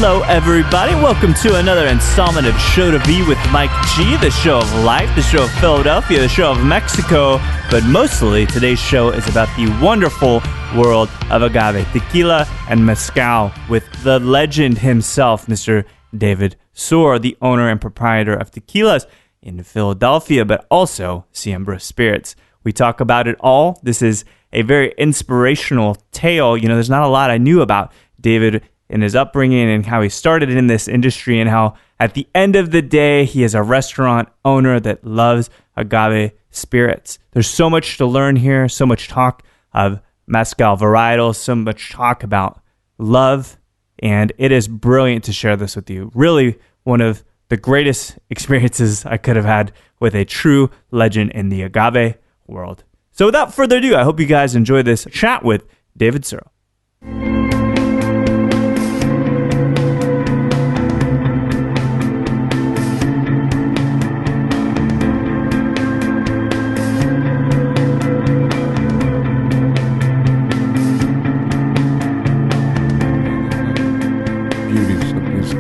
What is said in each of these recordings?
Hello, everybody. Welcome to another installment of Show to Be with Mike G, the show of life, the show of Philadelphia, the show of Mexico. But mostly, today's show is about the wonderful world of agave, tequila, and mezcal with the legend himself, Mr. David Suro, the owner and proprietor of Tequilas in Philadelphia, but also Siembra Spirits. We talk about it all. This is a very inspirational tale. You know, there's not a lot I knew about David in his upbringing and how he started in this industry and how at the end of the day, he is a restaurant owner that loves agave spirits. There's so much to learn here, so much talk of mezcal varietals, so much talk about love, and it is brilliant to share this with you. Really one of the greatest experiences I could have had with a true legend in the agave world. So without further ado, I hope you guys enjoy this chat with David Suro.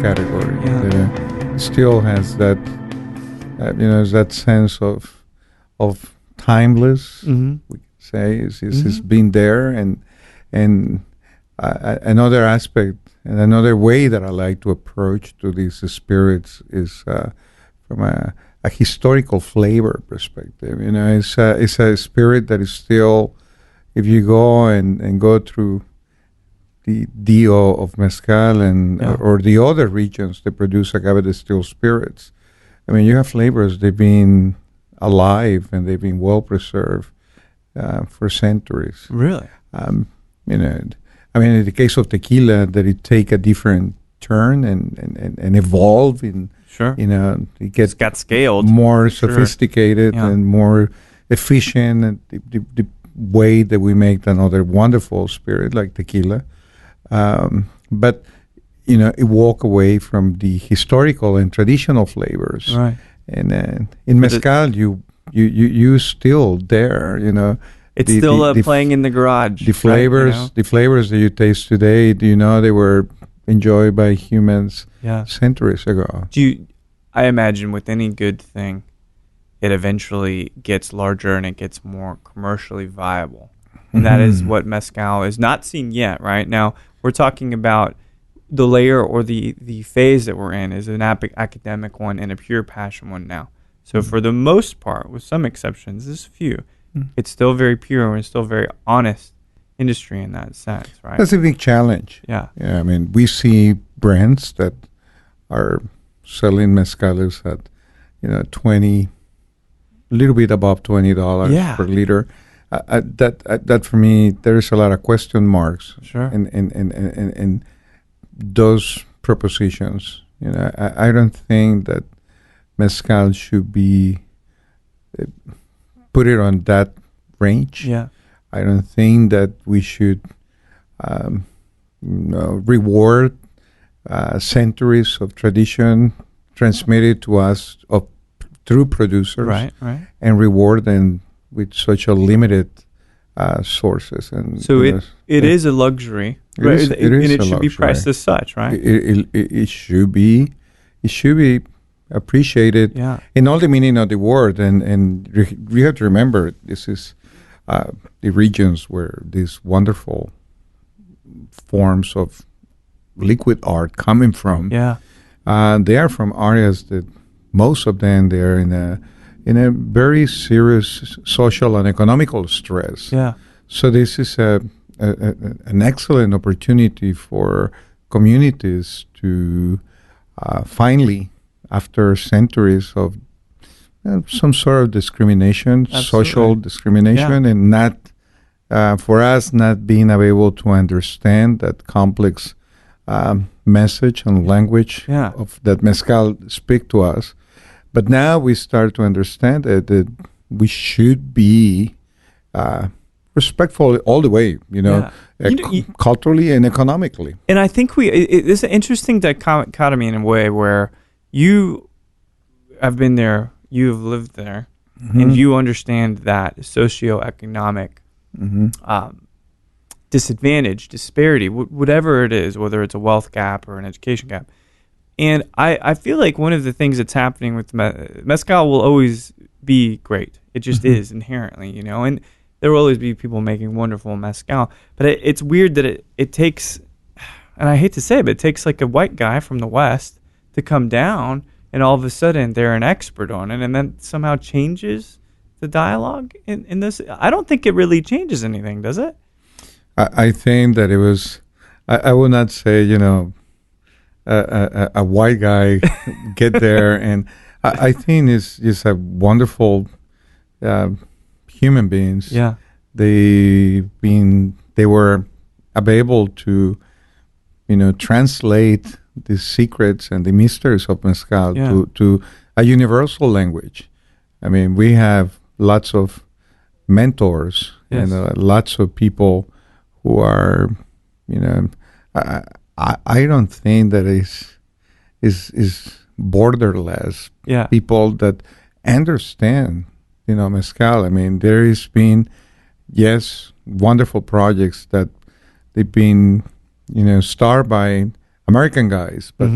Category that still has that that sense of timeless. We could say is been there, and another aspect and another way that I like to approach to these spirits is from a historical flavor perspective. You know, it's a spirit that is still, if you go and go through the DO of mezcal and or the other regions that produce agave distilled spirits. I mean, you have flavors, they've been alive and they've been well preserved for centuries. Really? In the case of tequila, that it take a different turn and evolve in, sure. It got scaled, more sophisticated and more efficient, and the way that we make another wonderful spirit like tequila. But it walk away from the historical and traditional flavors, right? And in mezcal, you still there. It's still playing in the garage. The flavors, right, the flavors that you taste today, they were enjoyed by humans centuries ago. I imagine with any good thing, it eventually gets larger and it gets more commercially viable. And that is what mezcal is not seen yet, right? Now, we're talking about the layer or the phase that we're in is an academic one and a pure passion one now. So for the most part, with some exceptions, there's a few, it's still very pure and it's still very honest industry in that sense, right? That's a big challenge. Yeah. I mean, we see brands that are selling mezcales at, $20, a little bit above $20 per liter. That for me, there's a lot of question marks. Sure. In those propositions. I don't think that mezcal should be put it on that range. Yeah. I don't think that we should reward centuries of tradition transmitted to us through producers, right, and reward them with such a limited sources. And so it is a luxury, right? It should be priced as such, right? It should be appreciated in all the meaning of the word. And we have to remember, this is the regions where these wonderful forms of liquid art coming from. They are from areas that most of them they are in a very serious social and economical stress. So this is an excellent opportunity for communities to finally, after centuries of some sort of discrimination, social discrimination, and not for us not being able to understand that complex message and language Yeah. of that mezcal speak to us. But now we start to understand that we should be respectful all the way, culturally and economically. And I think it's an interesting dichotomy in a way where you have been there, you have lived there, and you understand that socioeconomic disadvantage, disparity, whatever it is, whether it's a wealth gap or an education gap. And I feel like one of the things that's happening with mezcal will always be great. It just is inherently, and there will always be people making wonderful mezcal. But it's weird that it takes, and I hate to say it, but it takes like a white guy from the West to come down, and all of a sudden they're an expert on it, and then somehow changes the dialogue in this. I don't think it really changes anything, does it? I think that it was, I would not say, a white guy get there, and I think it's just a wonderful human beings. Yeah, they were able to, translate the secrets and the mysteries of mezcal to a universal language. I mean, we have lots of mentors and lots of people who are, I don't think that is borderless. Yeah. People that understand, mezcal. I mean, there has been, wonderful projects that they've been, starred by American guys, but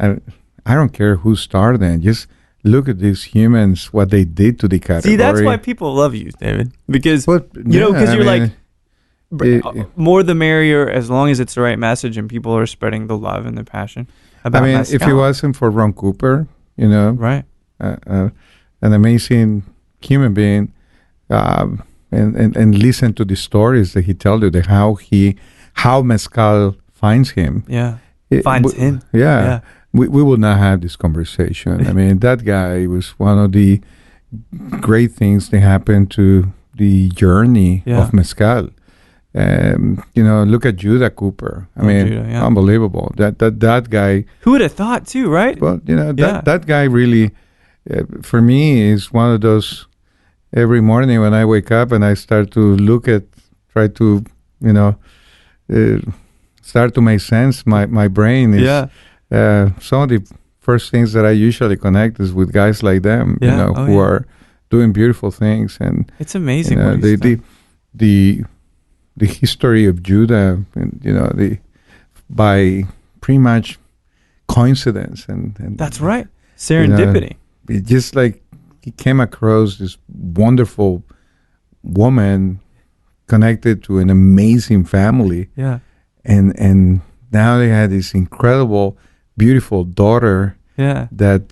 I don't care who starred them. Just look at these humans, what they did to the category. See, that's why people love you, David, because because you're more the merrier, as long as it's the right message and people are spreading the love and the passion about mezcal. If it wasn't for Ron Cooper, right, an amazing human being, and listen to the stories that he tells you, how mezcal finds him. Yeah, finds him. Yeah. We will not have this conversation. I mean, that guy was one of the great things that happened to the journey of mezcal. Look at Judah Cooper. I mean, unbelievable. That guy. Who would have thought too, right? Well, that guy really, for me, is one of those. Every morning when I wake up and I start to try to, start to make sense. My brain is. Some of the first things that I usually connect is with guys like them, who are doing beautiful things, and it's amazing. The history of Judah, and by pretty much coincidence, and that's right, serendipity. It just like he came across this wonderful woman connected to an amazing family, and now they had this incredible, beautiful daughter that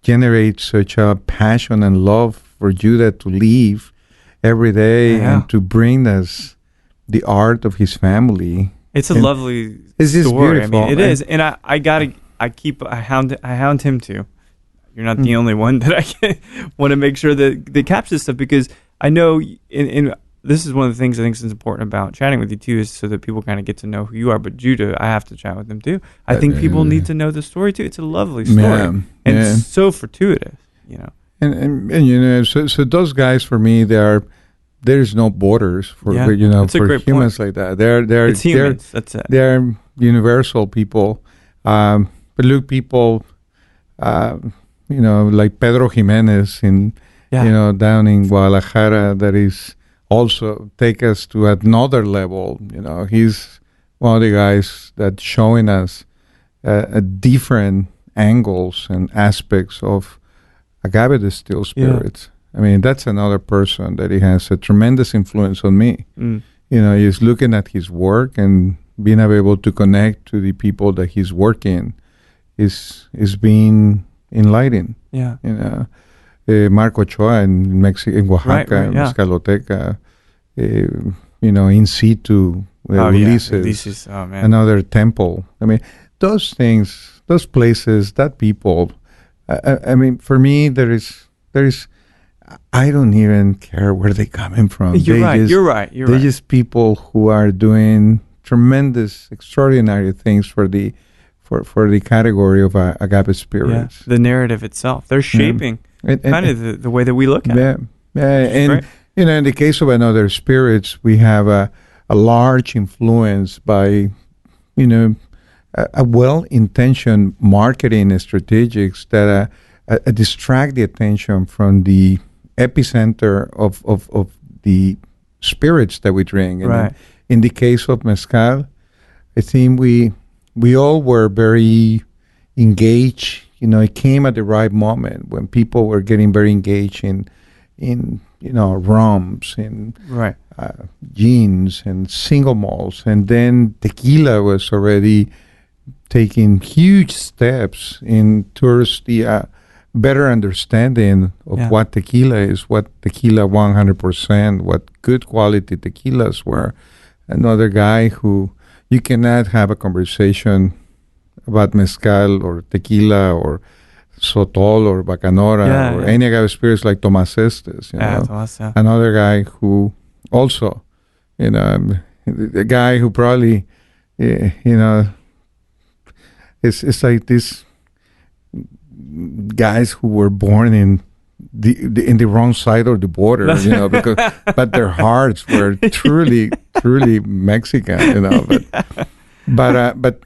generates such a passion and love for Judah to live every day and to bring us the art of his family. It's a lovely story. I mean, it is, and I hound him too. You're not the only one that I want to make sure that they capture this stuff, because I know in this is one of the things I think is important about chatting with you too, is so that people kind of get to know who you are. But Judah, I have to chat with them too. I think people need to know the story too. It's a lovely story, and so fortuitous, And so those guys, for me, there's no borders for for humans like that. They're humans. That's it. They're universal people. But look, people, like Pedro Jimenez down in Guadalajara, that is also take us to another level. He's one of the guys that's showing us different angles and aspects of agave distilled spirits. I mean, that's another person that he has a tremendous influence on me. He's looking at his work and being able to connect to the people that he's working is being enlightening. Marco Ochoa in Mexico, in Oaxaca, Mezcaloteca, in situ releases, another temple. I mean, those things, those places, that people. I mean, for me, there is. I don't even care where they're coming from. You're right. They're just people who are doing tremendous, extraordinary things for the category of agave spirits. The narrative itself. They're shaping kind of the way that we look at it. And in the case of another spirits, we have a large influence by, a well-intentioned marketing strategies that distract the attention from the epicenter of the spirits that we drink. And in the case of mezcal, I think we all were very engaged. It came at the right moment when people were getting very engaged in rums and gins and single malts, and then tequila was already taking huge steps towards the better understanding of what tequila is, what tequila 100%, what good quality tequilas were. Another guy who you cannot have a conversation about mezcal or tequila or Sotol or Bacanora or any agave spirits like Tomás Estes. Another guy who also, the guy who probably, it's like these guys who were born in the wrong side of the border, but their hearts were truly Mexican, but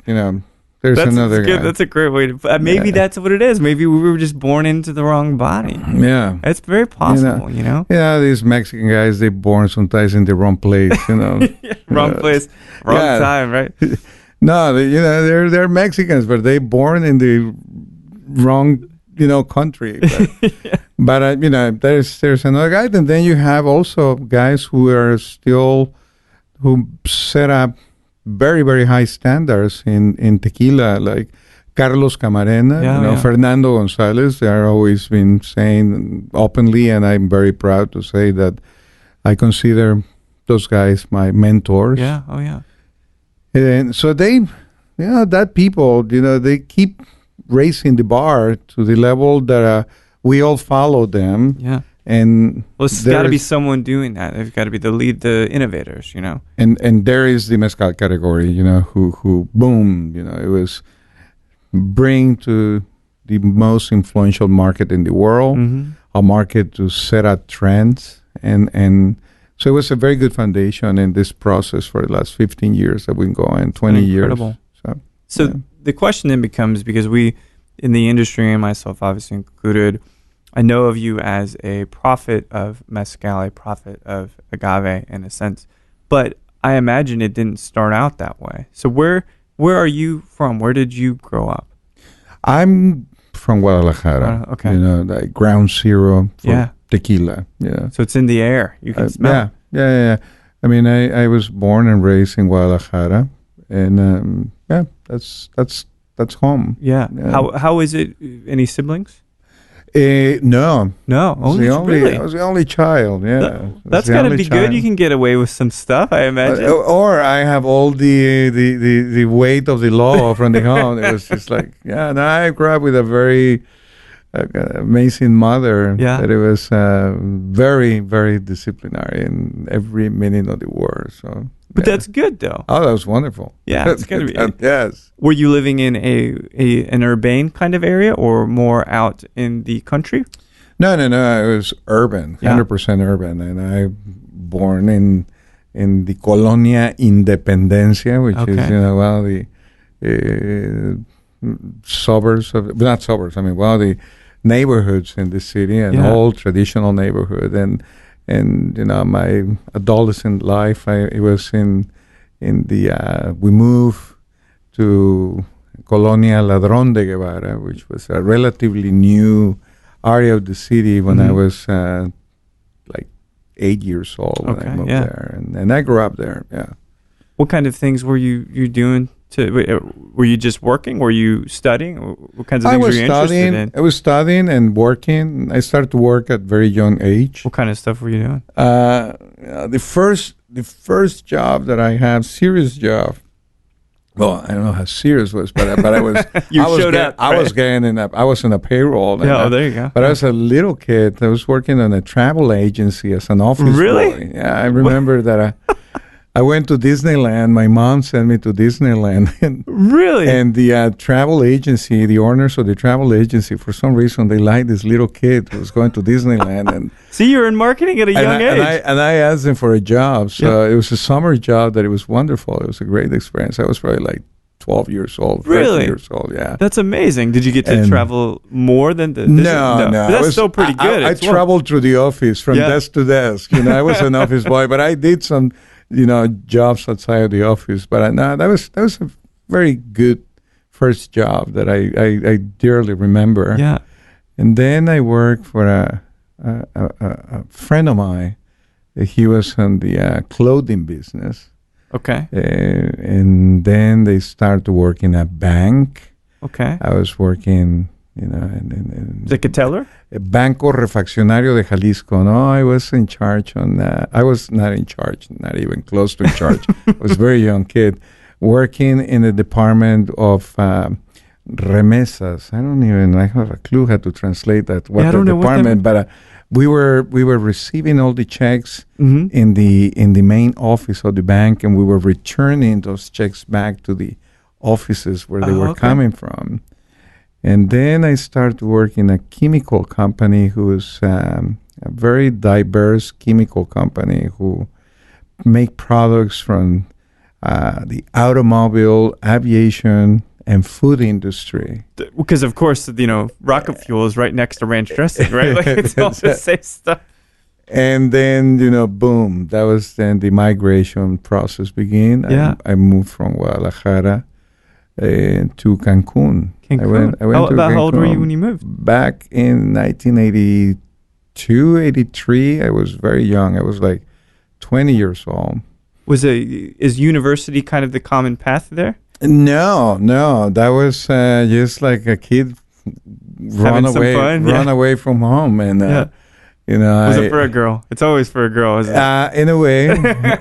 there's another guy. That's a great way to. Maybe that's what it is. Maybe we were just born into the wrong body. Yeah, it's very possible. Yeah, these Mexican guys, they born sometimes in the wrong place. Wrong place, wrong time, right? No, they're Mexicans, but they born in the wrong country. But there's another guy, and then you have also guys who set up very, very high standards in tequila, like Carlos Camarena, Fernando Gonzalez. They are always been saying openly, and I'm very proud to say that I consider those guys my mentors. Yeah, oh yeah. And so they, that people, they keep raising the bar to the level that we all follow them. Yeah. And it's got to be someone doing that. They've got to be the innovators, And there is the mezcal category, who boom, it was bring to the most influential market in the world, a market to set up trends, and so it was a very good foundation in this process for the last 15 years that we've been going, 20 years. So the question then becomes, because we in the industry, and myself obviously included, I know of you as a prophet of mezcal, a prophet of agave in a sense, but I imagine it didn't start out that way. So where are you from? Where did you grow up? I'm from Guadalajara. Okay. Like ground zero for tequila. Yeah. So it's in the air. You can smell it. Yeah. I mean, I was born and raised in Guadalajara, and that's home. Yeah. How is it? Any siblings? No. I was the only child. Yeah, that's got to be good. You can get away with some stuff, I imagine. Or I have all the weight of the law from the home. It was just like, no, I grew up with a very amazing mother. Yeah. That it was very, very disciplinary in every meaning of the word. So. But that's good, though. Oh, that was wonderful. Yeah, it's going to be. Yes. Were you living in an urbane kind of area or more out in the country? No. It was urban, 100% urban. And I born in the Colonia Independencia, which is, the suburbs of, not suburbs, the neighborhoods in the city, an old traditional neighborhood. And my adolescent life, it was in the we moved to Colonia Ladrón de Guevara, which was a relatively new area of the city when I was like 8 years old when I moved there, and I grew up there. Yeah. What kind of things were you doing? Were you just working? Were you studying? What kinds of things were you interested in? I was studying and working. I started to work at very young age. What kind of stuff were you doing? The first job that I had, serious job. Well, I don't know how serious it was, but I was. I was in a payroll. There you go. But I was a little kid. I was working on a travel agency as an office boy. Yeah, I remember that. I went to Disneyland. My mom sent me to Disneyland. And, Really? and the travel agency, the owners of the travel agency, for some reason, they liked this little kid who was going to Disneyland. And See, you were in marketing at a young age. And I asked him for a job. So it was a summer job that it was wonderful. It was a great experience. I was probably like 12 years old, 13 years old, yeah. That's amazing. Did you get to travel more than the... No. But that's still pretty good. I traveled through the office from desk to desk. I was an office boy, but I did some, jobs outside of the office. But that was a very good first job that I dearly remember. Yeah. And then I worked for a friend of mine. He was in the clothing business. Okay. And then they started to work in a bank. Okay. I was working, in like a teller? Banco Refaccionario de Jalisco. No, I was in charge I was not in charge, not even close to in charge. I was a very young kid working in the department of remesas. I have a clue how to translate that. What the department, but we were receiving all the checks in the main office of the bank, and we were returning those checks back to the offices where they were coming from. And then I started to work in a chemical company who's a very diverse chemical company who make products from the automobile, aviation, and food industry. Because, of course, rocket fuel is right next to ranch dressing, right? Like, it's all the same stuff. And then, boom, that was then the migration process began. Yeah. I moved from Guadalajara to Cancun. I went to Cancun. How old were you when you moved? Back in 1982, 83. I was very young. I was like 20 years old. Is university kind of the common path there? No. That was just like a kid run away from home. And, was it for a girl? It's always for a girl, isn't it? In a way,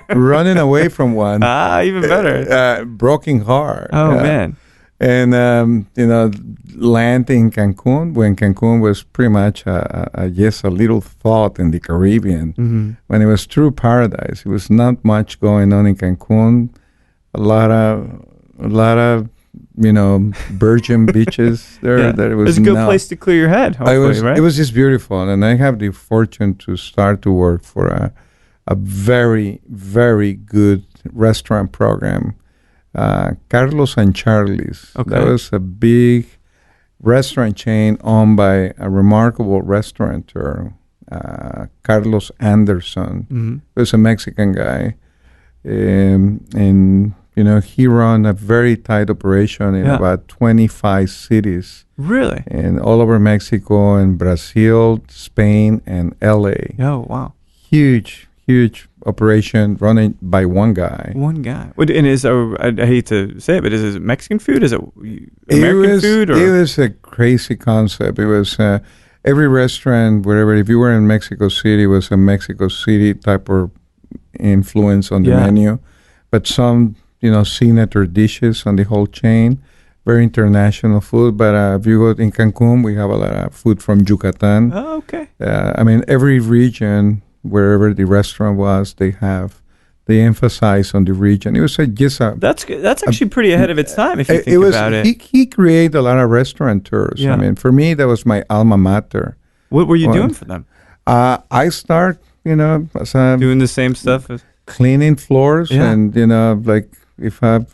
running away from one. Even better. Broken heart. Oh, man. And, landing in Cancun, when Cancun was pretty much just a little thought in the Caribbean, when it was true paradise. It was not much going on in Cancun. A lot of virgin beaches there. Yeah. That it was a good place to clear your head, hopefully, right? It was just beautiful. And I have the fortune to start to work for a very, very good restaurant program, Carlos and Charlie's. Okay. That was a big restaurant chain owned by a remarkable restaurateur, Carlos Anderson. He was a Mexican guy. And he ran a very tight operation in about 25 cities. Really? And all over Mexico and Brazil, Spain, and LA. Oh, wow. Huge operation running by one guy. And I hate to say it, but is it Mexican food? Is it American food? Or? It was a crazy concept. It was every restaurant, wherever, if you were in Mexico City, it was a Mexico City type of influence on the menu. But some, signature dishes on the whole chain. Very international food. But if you go in Cancun, we have a lot of food from Yucatan. Oh, okay. Every region, wherever the restaurant was, they emphasize on the region. It was that's actually pretty ahead of its time if you think about it. He created a lot of restaurateurs. Yeah. For me, that was my alma mater. What were you doing for them? I start, as doing the same stuff as cleaning floors, and like if a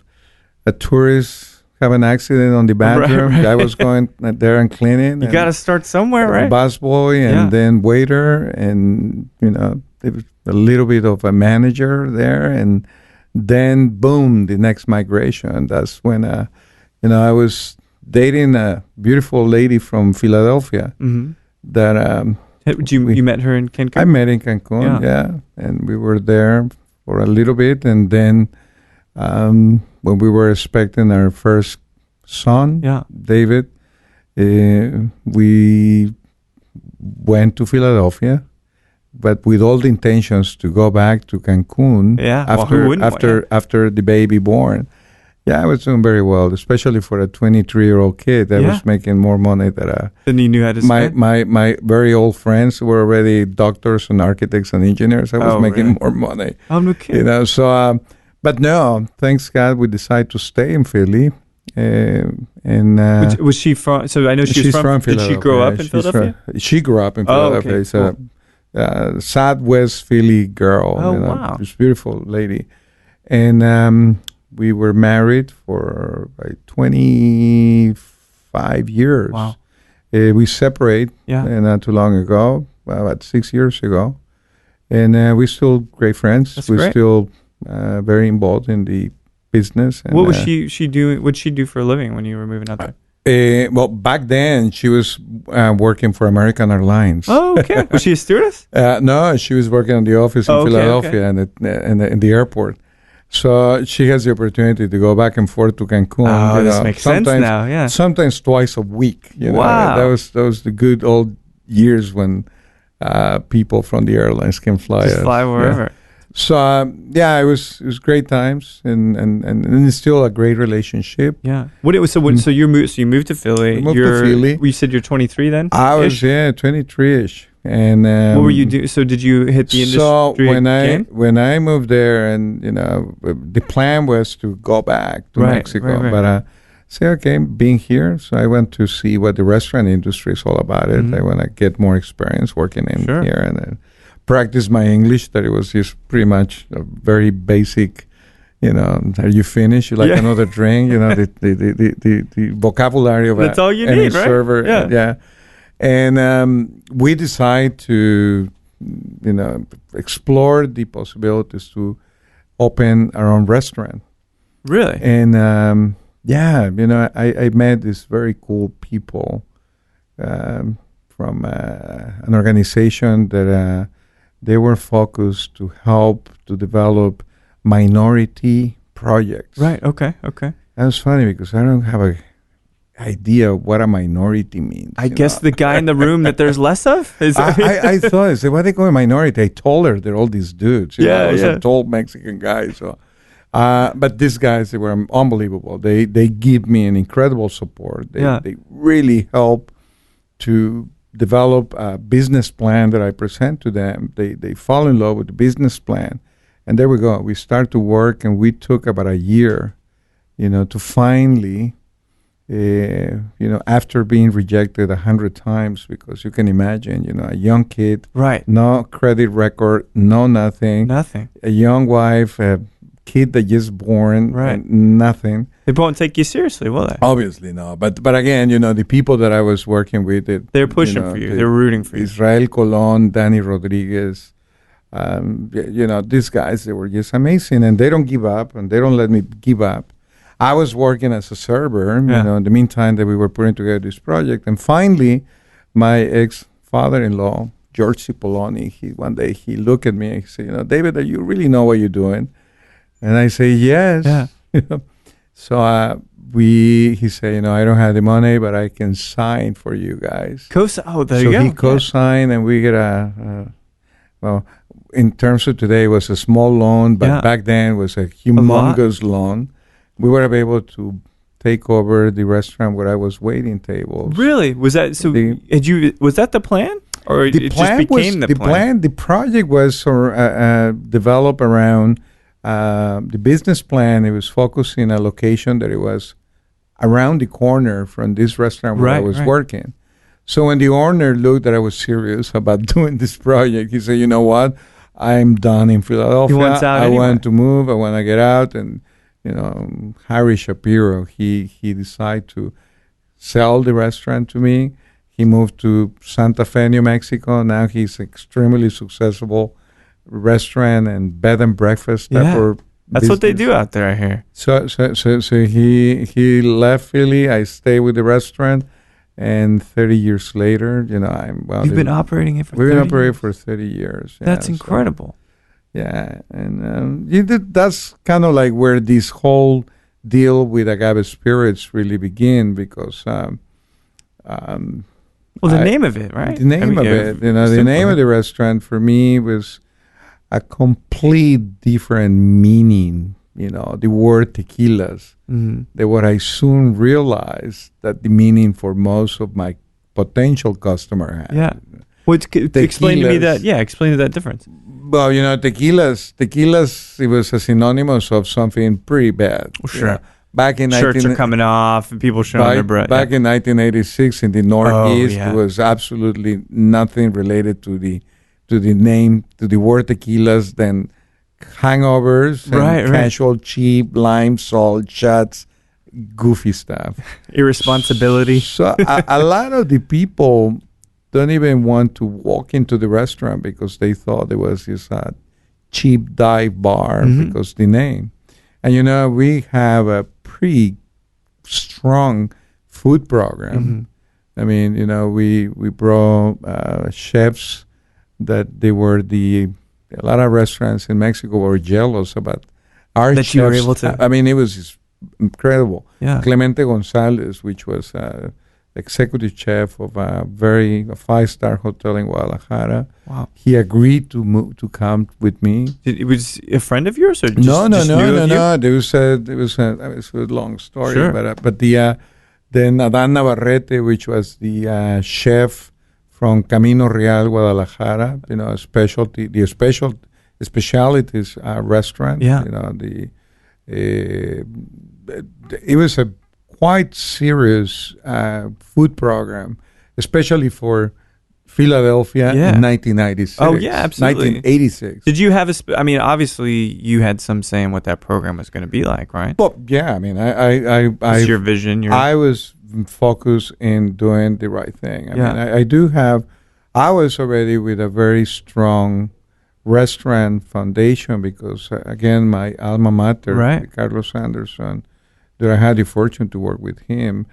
tourist have an accident on the bathroom, I was going there and cleaning. You got to start somewhere, right? Busboy and then waiter, and there was a little bit of a manager there, and then boom, the next migration. That's when I was dating a beautiful lady from Philadelphia. That you met her in Cancun? I met in Cancun, and we were there for a little bit, and then when we were expecting our first son, David, we went to Philadelphia, but with all the intentions to go back to Cancun after the baby born. Yeah, I was doing very well, especially for a 23-year-old kid. I was making more money than you knew how to spend. My very old friends who were already doctors and architects and engineers. I was making more money. Oh, no kidding. You know, so, but no, thanks God, we decided to stay in Philly. Was she from? So I know she's from Philadelphia. Did she grow up in Philadelphia? She grew up in Philadelphia. Okay, It's a Southwest Philly girl. Oh, wow. This beautiful lady. And we were married for 25 years. Wow. We separated not too long ago, about 6 years ago. And we're still great friends. That's we're great. Still very involved in the business. And, what was she doing? What did she do for a living when you were moving out there? Well, back then she was working for American Airlines. Oh, okay. Was she a stewardess? No, she was working in the office in Philadelphia and in the airport. So she has the opportunity to go back and forth to Cancun. Oh, this makes sense now. Yeah, sometimes twice a week. Wow, that was the good old years when people from the airlines can fly. Just fly wherever. Yeah. So it was great times and it's still a great relationship. Yeah. So you moved to Philly. I moved to Philly. You said you're 23 then? I was 23ish. And what were you doing? So did you hit the industry? So when I moved there, and the plan was to go back to Mexico, right. but I say okay, being here, so I went to see what the restaurant industry is all about. Mm-hmm. I want to get more experience working in here and practice my English. That it was just pretty much a very basic. Are you finished? You like another drink? The vocabulary of that's all you any need, right? server. Yeah. And we decide to, explore the possibilities to open our own restaurant. Really? And I met these very cool people from an organization that they were focused to help to develop minority projects. Right. Okay. That's funny because I don't have a idea what a minority means. I guess the guy in the room that there's less of? I thought, I said, why they call a minority? I told her they're all these dudes. I was a tall Mexican guy. So, but these guys, they were unbelievable. They give me an incredible support. They really help to develop a business plan that I present to them. They fall in love with the business plan. And there we go. We start to work, and we took about a year, to finally... after being rejected 100 times, because you can imagine, a young kid, right? No credit record, nothing. A young wife, a kid that just born, right? Nothing. They won't take you seriously, will they? Obviously, no. But again, the people that I was working with, they're pushing for you. They're rooting for you. Israel Colon, Danny Rodriguez, these guys, they were just amazing, and they don't give up, and they don't let me give up. I was working as a server, in the meantime that we were putting together this project. And finally, my ex-father-in-law, George Cipollone, one day he looked at me and he said, David, do you really know what you're doing? And I say, yes. Yeah. So he said, I don't have the money, but I can sign for you guys. There you go. So he co-signed, and we get in terms of today, it was a small loan, but back then it was a humongous loan. We were able to take over the restaurant where I was waiting tables. Really? Was that so? Was that the plan, or it just became the plan? The project was developed around the business plan. It was focusing on a location that it was around the corner from this restaurant where I was working. So when the owner looked that I was serious about doing this project, he said, "You know what? I'm done in Philadelphia. He wants out anyway. Want to move. I want to get out." And Harry Shapiro, he decided to sell the restaurant to me. He moved to Santa Fe, New Mexico. Now he's extremely successful restaurant and bed and breakfast type of That's business. what they do out there, I hear. So he left Philly. I stayed with the restaurant, and 30 years later, You've been operating it for 30 years? We've been operating years? for 30 years. That's incredible. Yeah, and that's kind of like where this whole deal with agave spirits really began, because the name of it, right? The name of it, the name of the restaurant for me was a complete different meaning the word tequilas, that what I soon realized that the meaning for most of my potential customer had. Yeah. Explain to me that. Yeah, explain that difference. Well, tequilas, it was a synonymous of something pretty bad. Sure. Back in Shirts are coming off and people showing their breath. Back in 1986 in the Northeast, there was absolutely nothing related to the name, to the word tequilas, than hangovers and casual, cheap, lime, salt, shots, goofy stuff. Irresponsibility. So a lot of the people don't even want to walk into the restaurant because they thought it was this cheap dive bar because the name. And, we have a pretty strong food program. I mean, we brought chefs that they were a lot of restaurants in Mexico were jealous about our that chefs. You were able to. I mean, it was just incredible. Yeah. Clemente Gonzalez, which was executive chef of a 5-star hotel in Guadalajara. Wow. He agreed to come with me. It was a friend of yours, or just no. There was a long story, sure. but then Adán Navarrete, which was the chef from Camino Real, Guadalajara, a specialties restaurant. Yeah. It was a quite serious food program, especially for Philadelphia in 1996. Oh, yeah, absolutely. 1986. Did you have obviously you had some say in what that program was going to be like, right? Well, yeah, I mean, It's your vision. I was focused in doing the right thing. I mean, I was already with a very strong restaurant foundation because, again, my alma mater, Carlos Anderson, that I had the fortune to work with him,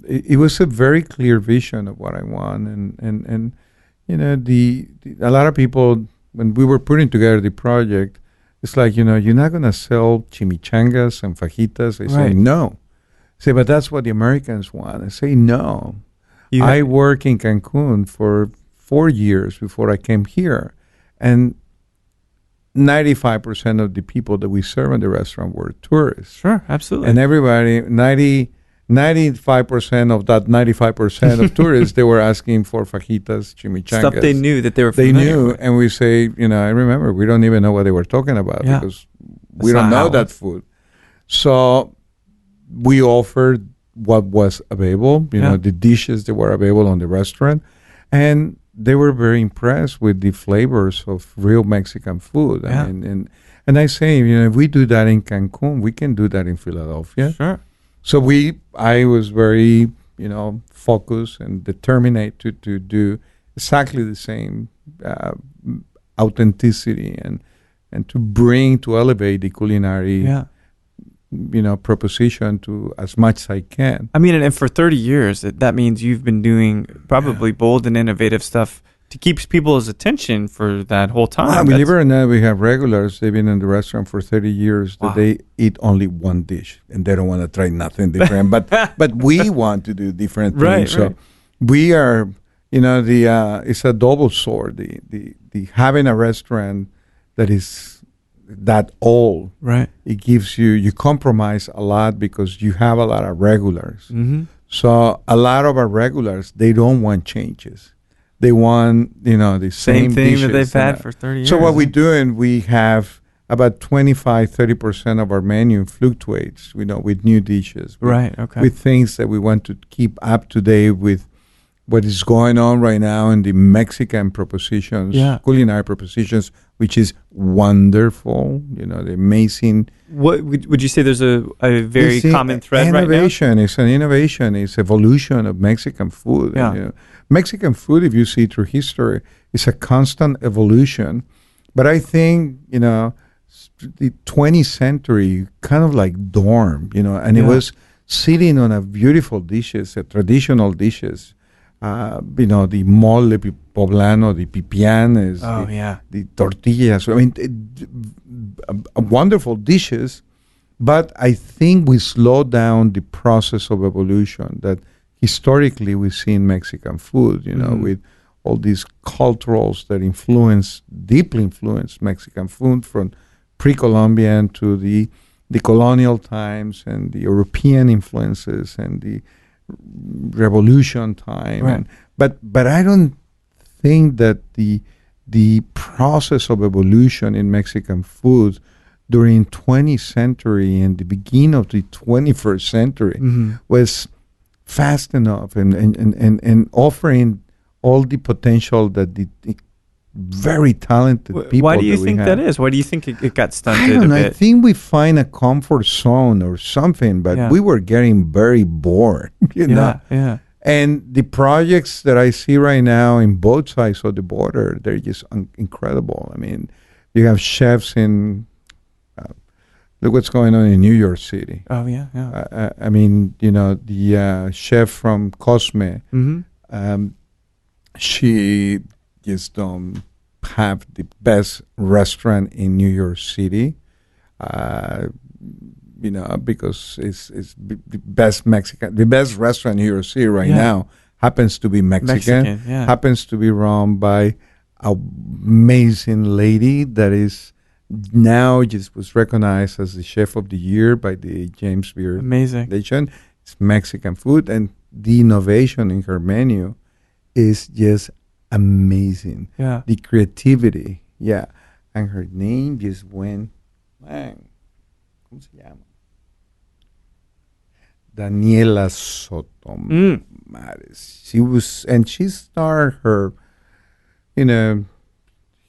it was a very clear vision of what I want. And a lot of people, when we were putting together the project, it's like, you're not going to sell chimichangas and fajitas. They say no. I say, but that's what the Americans want. I say no. I worked in Cancun for 4 years before I came here. And 95% of the people that we serve in the restaurant were tourists. Sure, absolutely. And everybody, 95% of that 95% of tourists, they were asking for fajitas, chimichangas. Stuff they knew that they were familiar They knew, with. and we say, I remember, we don't even know what they were talking about because we don't know that food. So we offered what was available, the dishes that were available on the restaurant. And they were very impressed with the flavors of real Mexican food. Yeah. I mean, and I say, if we do that in Cancun, we can do that in Philadelphia. Sure. So I was very, focused and determined to do exactly the same authenticity and to elevate the culinary proposition to as much as I can. I mean, and for 30 years, that means you've been doing probably bold and innovative stuff to keep people's attention for that whole time. Believe it or not, we have regulars. They've been in the restaurant for 30 years. That they eat only one dish and they don't want to try nothing different. but we want to do different things. So we are, it's a double sword. The having a restaurant that is that old, it gives you compromise a lot because you have a lot of regulars. Mm-hmm. So a lot of our regulars, they don't want changes. They want, the same thing dishes that they've had for 30 years. So what we're doing, we have about 25-30% of our menu fluctuates, with new dishes. With things that we want to keep up to date with what is going on right now in the Mexican propositions, culinary propositions, which is wonderful, the amazing. What would you say there's a very common thread right now? Innovation. It's an innovation. It's evolution of Mexican food. Yeah. And, Mexican food, if you see through history, is a constant evolution. But I think, the 20th century kind of like dormed, and it was sitting on a beautiful dishes, traditional dishes. The mole poblano, the pipianes, the tortillas. I mean, wonderful dishes, but I think we slowed down the process of evolution that historically we see in Mexican food, with all these culturals that deeply influence Mexican food, from pre-Columbian to the colonial times and the European influences and the revolution time. Right. But I don't think that the process of evolution in Mexican food during 20th century and the beginning of the 21st century was fast enough and offering all the potential that the very talented people. Why do you that we think have. that is? Why do you think it got I stunted don't a know. I bit? think we find a comfort zone or something, but we were getting very bored, you know. Yeah. And the projects that I see right now in both sides of the border, they're just incredible. I mean, you have chefs in, look what's going on in New York City. Oh, yeah. I mean, you know, the chef from Cosme, she just have the best restaurant in New York City. You know, because it's the best Mexican, the best restaurant in New York City right now happens to be Mexican. Happens to be run by an amazing lady that is now just was recognized as the chef of the year by the James Beard Foundation. It's Mexican food, and the innovation in her menu is just amazing. Yeah, the creativity. Yeah, and her name just went, man. ¿Cómo se llama? Daniela Sotol. She was, and she started her, you know,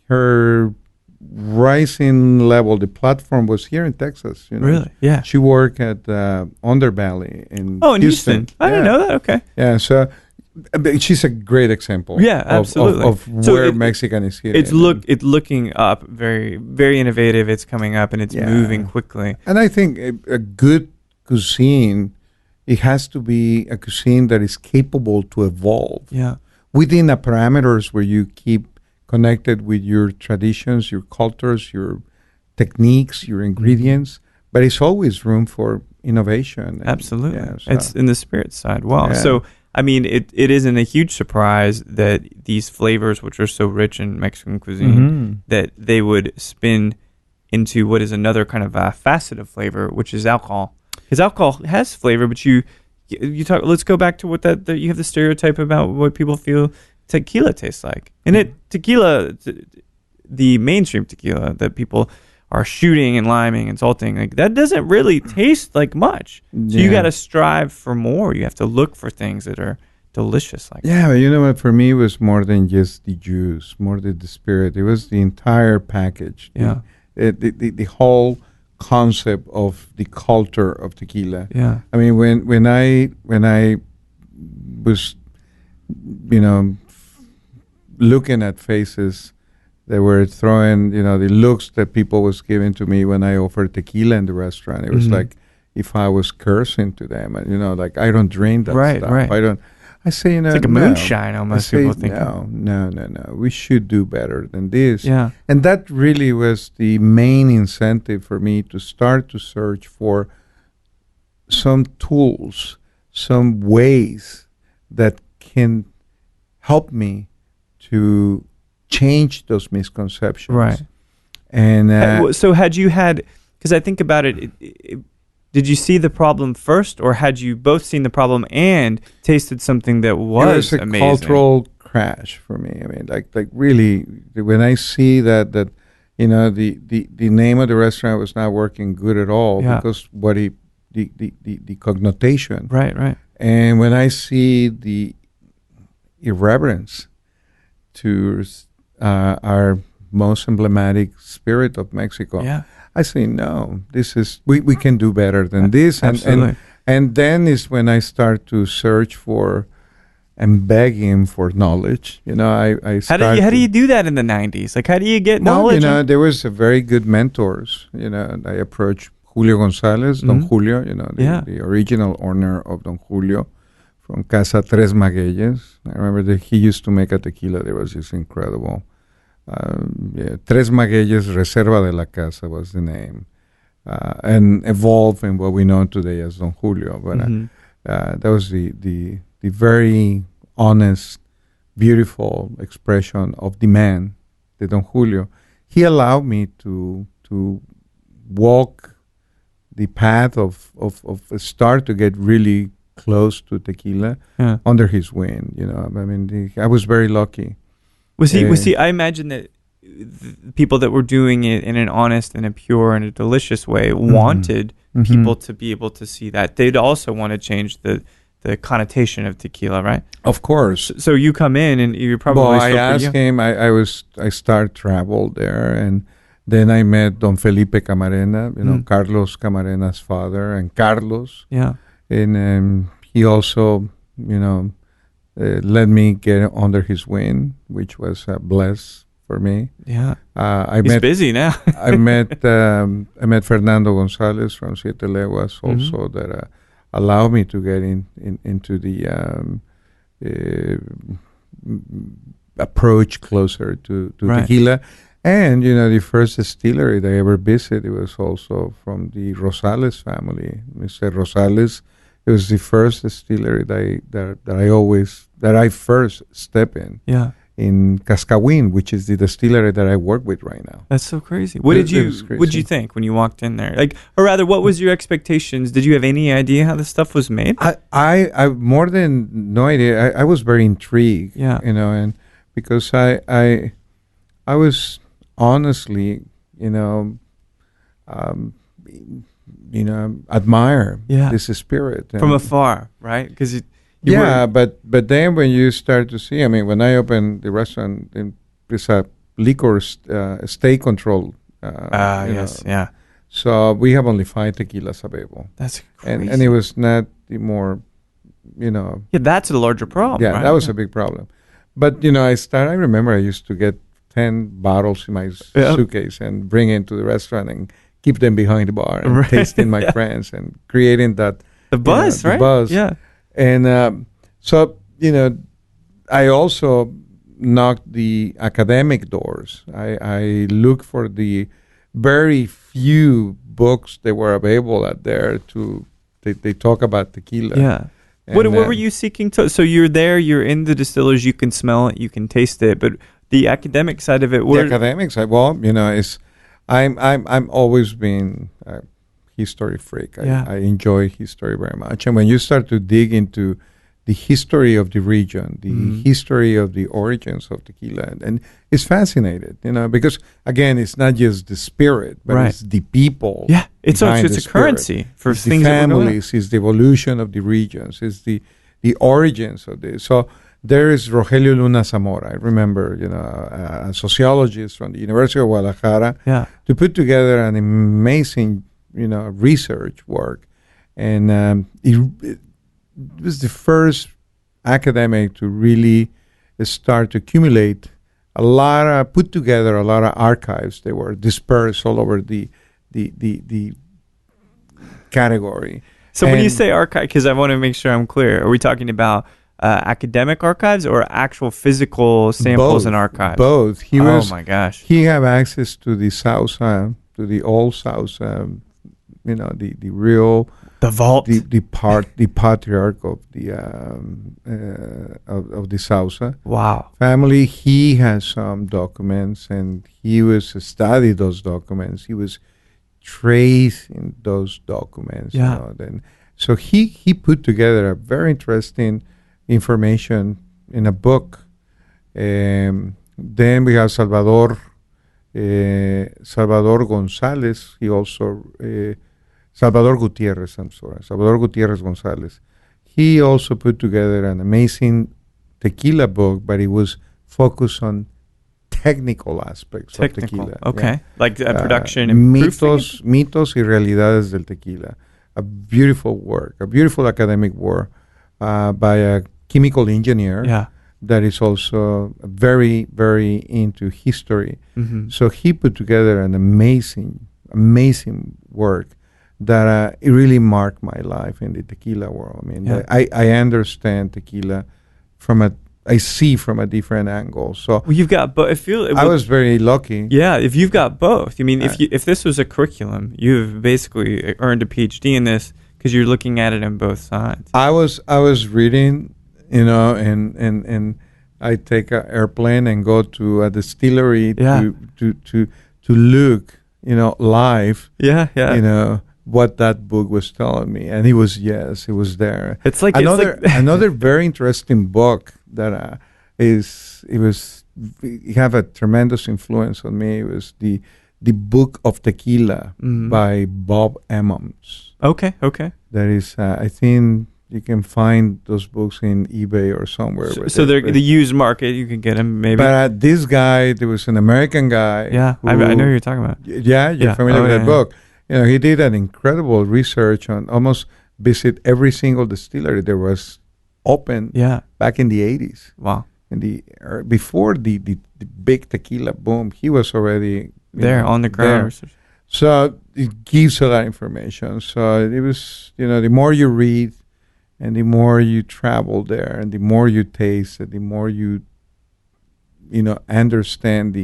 her rising level. The platform was here in Texas. You know? Really? Yeah. She worked at Underbelly in in Houston. I didn't know that. Okay. Yeah. So she's a great example. Yeah, absolutely. Of where Mexican is here. It's looking up, very very innovative. It's coming up and it's moving quickly. And I think a good cuisine, it has to be a cuisine that is capable to evolve. Yeah. Within the parameters where you keep connected with your traditions, your cultures, your techniques, your ingredients, but it's always room for innovation. Absolutely. It's in the spirit side. Wow. Yeah. So I mean, it isn't a huge surprise that these flavors, which are so rich in Mexican cuisine, that they would spin into what is another kind of facet of flavor, which is alcohol. Because alcohol has flavor, but you talk. Let's go back to what that you have the stereotype about what people feel tequila tastes like, and tequila, the mainstream tequila that people are shooting and liming and salting, like that doesn't really taste like much. So you got to strive for more. You have to look for things that are delicious like that. But you know what? For me, it was more than just the juice, more than the spirit. It was the entire package. Yeah. The whole concept of the culture of tequila. Yeah. I mean, when I was, you know, looking at faces, they were throwing, you know, the looks that people was giving to me when I offered tequila in the restaurant. It was like if I was cursing to them, and you know, like I don't drink that stuff. Right. I say, you know, it's like a moonshine almost. People think. No. We should do better than this. Yeah. And that really was the main incentive for me to start to search for some tools, some ways that can help me to change those misconceptions. Right. And so had you had, because I think about it, did you see the problem first, or had you both seen the problem and tasted something that was amazing? It was a cultural crash for me. I mean, like really, when I see that you know, the name of the restaurant was not working good at all because what the connotation. Right. And when I see the irreverence to our most emblematic spirit of Mexico, I say, no, this is we can do better than this. And then is when I start to search for and begging for knowledge. You know, I how do you do that in the 90s? Like, how do you get knowledge? You know, there was a very good mentors. You know, and I approached Julio Gonzalez, Don Julio, you know, the original owner of Don Julio from Casa Tres Magueyes. I remember that he used to make a tequila that was just incredible. Tres Magueyes Reserva de la Casa was the name, and evolved in what we know today as Don Julio. But that was the very honest, beautiful expression of the man, the Don Julio. He allowed me to walk the path of start to get really close to tequila under his wing. I mean, I was very lucky. Was he? I imagine that the people that were doing it in an honest and a pure and a delicious way wanted people to be able to see that. They'd also want to change the connotation of tequila, right? Of course. So you come in and you're probably. Well, I asked him. I started travel there, and then I met Don Felipe Camarena, Carlos Camarena's father, and Carlos. Yeah. And he also, let me get under his wing, which was a bless for me. Yeah. He's busy now. I met Fernando Gonzalez from Siete Leguas also that allowed me to get into the approach closer to tequila. And, the first distillery that I ever visited, it was also from the Rosales family. Mr. Rosales, it was the first distillery that I first step in. Yeah. In Cascahuín, which is the distillery that I work with right now. That's so crazy. What did you think when you walked in there? Or rather, what was your expectations? Did you have any idea how this stuff was made? I more than no idea. I was very intrigued. Yeah. And because I was honestly, admire this spirit from afar, right? Because but then when you start to see, I mean, when I opened the restaurant, it's a liquor state control. Yes, yeah. So we have only 5 tequilas available. That's crazy. And it was not the more, Yeah, that's a larger problem. Yeah, right? that was a big problem. But I remember I used to get 10 bottles in my suitcase and bring it to the restaurant and keep them behind the bar and tasting my friends and creating the buzz, right? The buzz. Yeah. And so, I also knocked the academic doors. I looked for the very few books that were available out there they talk about tequila. Yeah. What were you seeking to? So you're there, you're in the distillers, you can smell it, you can taste it, but the academic side of it. The academic side, well, is I'm always been a history freak. I enjoy history very much, and when you start to dig into the history of the region, the history of the origins of tequila, and it's fascinating, because again, it's not just the spirit, but it's the people. Yeah, it's a currency for it's things. The families, it's the evolution of the regions, it's the origins of this. So there is Rogelio Luna Zamora. I remember, a sociologist from the University of Guadalajara, to put together an amazing, research work, and it was the first academic to really start to accumulate put together a lot of archives. They were dispersed all over the category. So when you say archive, because I want to make sure I'm clear, are we talking about academic archives or actual physical samples and archives? Both. Oh my gosh. He had access to the Sausa, to the old Sausa, the real, the vault, the patriarch of the Sausa. Wow. Family. He has some documents, and he was studied those documents. He was tracing those documents. Yeah. So he put together a very interesting information in a book. Then we have Salvador Gonzalez. He also Salvador Gutierrez. I'm sorry, Salvador Gutierrez Gonzalez. He also put together an amazing tequila book, but it was focused on technical aspects of tequila. Okay, like production and mitos y realidades del tequila. A beautiful work, a beautiful academic work by a chemical engineer that is also very, very into history. Mm-hmm. So he put together an amazing work that it really marked my life in the tequila world. I mean, I understand tequila I see from a different angle. So you've got both. I was very lucky. Yeah, if you've got both. I mean, if this was a curriculum, you've basically earned a PhD in this because you're looking at it on both sides. I was reading, and I take an airplane and go to a distillery to look live, Yeah. what that book was telling me. And it was there. It's like another very interesting book that it have a tremendous influence on me. It was the Book of Tequila by Bob Emmons. Okay. That is, I think you can find those books in eBay or somewhere. So they're the used market. You can get them maybe. But this guy, there was an American guy. Yeah, I know who you're talking about. Yeah, you're familiar with that book. He did an incredible research on almost visit every single distillery that was open back in the 80s. Wow. Before the big tequila boom, he was already there on the ground. There. So it gives a lot of information. So it was, the more you read and the more you travel there and the more you taste and the more you understand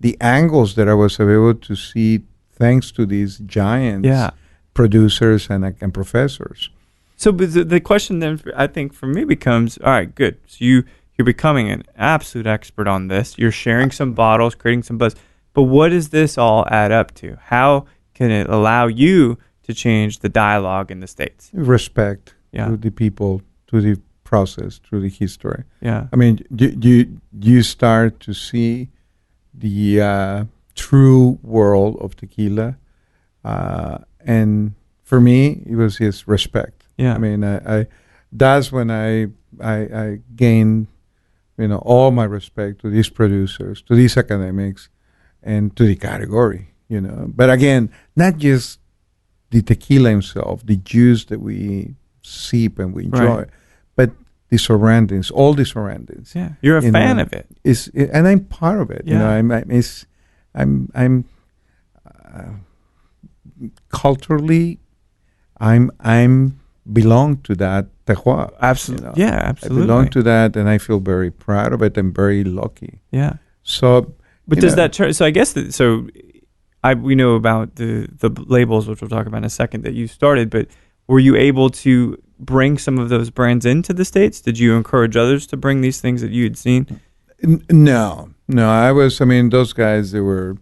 the angles that I was able to see thanks to these giants, producers and professors. So the question then, I think, for me becomes, all right, good. So you're becoming an absolute expert on this. You're sharing some bottles, creating some buzz. But what does this all add up to? How can it allow you to change the dialogue in the States? Respect to the people, to the process, to the history. Yeah. I mean, you start to see the true world of tequila. And for me, it was his respect. Yeah. I mean, that's when I gained, all my respect to these producers, to these academics, and to the category, But again, not just the tequila himself, the juice that we sip and we enjoy, but the surroundings, all the surroundings. Yeah, you're a fan of it. And I'm part of it. Yeah. I'm culturally, I'm belong to that terroir. Absolutely. Yeah, absolutely. I belong to that, and I feel very proud of it and very lucky. Yeah. So, but does that so I guess we know about the labels, which we'll talk about in a second, that you started, but were you able to bring some of those brands into the States? Did you encourage others to bring these things that you had seen? No. Those guys, they were,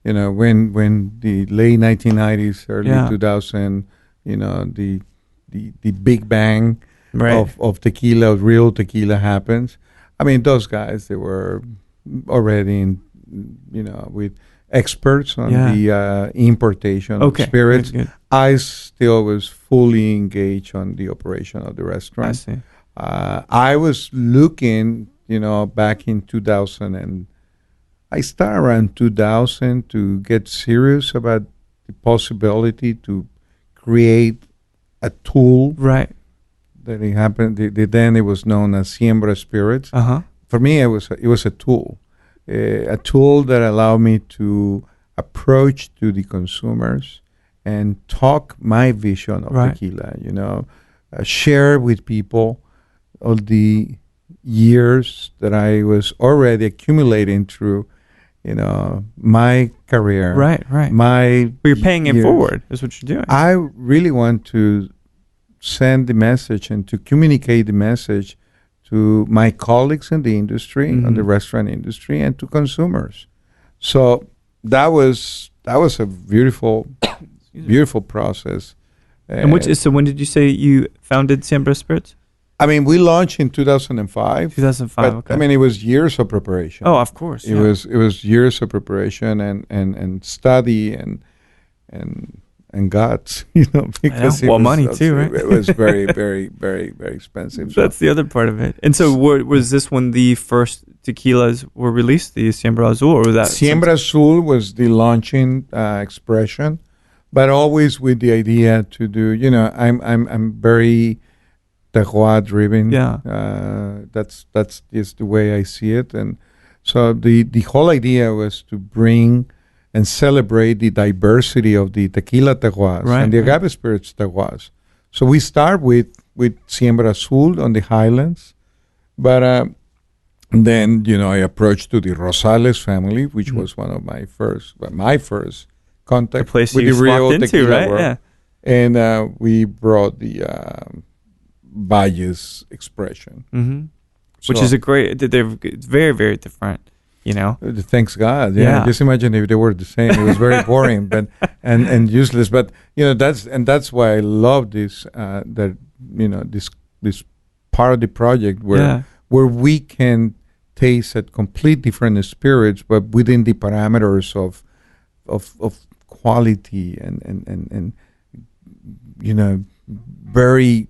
when the late 1990s, early 2000, the big bang of tequila, real tequila happens. I mean, those guys, they were already in, with experts on the importation of spirits. Good. I still was fully engaged on the operation of the restaurant. I see. I was looking, back in 2000, and I started around 2000 to get serious about the possibility to create a tool. Right. That it happened. Then it was known as Siembra spirits. For me, it was a tool. A tool that allowed me to approach to the consumers and talk my vision of tequila, share with people all the years that I was already accumulating through, my career. Right. But you're paying it forward, is what you're doing. I really want to send the message and to communicate the message to my colleagues in the industry, in the restaurant industry, and to consumers. So that was a beautiful process. And so when did you say you founded Siembra Spirits? I mean, we launched in 2005. 2005, but, I mean, it was years of preparation. Oh, of course. It was years of preparation and study and guts, because money too, right? It was very, very, very, very expensive. That's the other part of it. And so, was this when the first tequilas were released, the Siembra Azul, or was that Siembra Azul was the launching expression, but always with the idea to do. I'm very terroir driven. Yeah. That's just the way I see it, and so the whole idea was to bring and celebrate the diversity of the tequila terroirs and the agave spirits terroirs. So we start with Siembra Azul on the highlands, but then I approached to the Rosales family, which was one of my first contact with the real tequila world. Yeah. And we brought the Valles expression, which is a great. They're very, very different. Thanks God. Yeah. Just imagine if they were the same. It was very boring, but and useless. But that's why I love this. This part of the project where we can taste at complete different spirits, but within the parameters of quality and very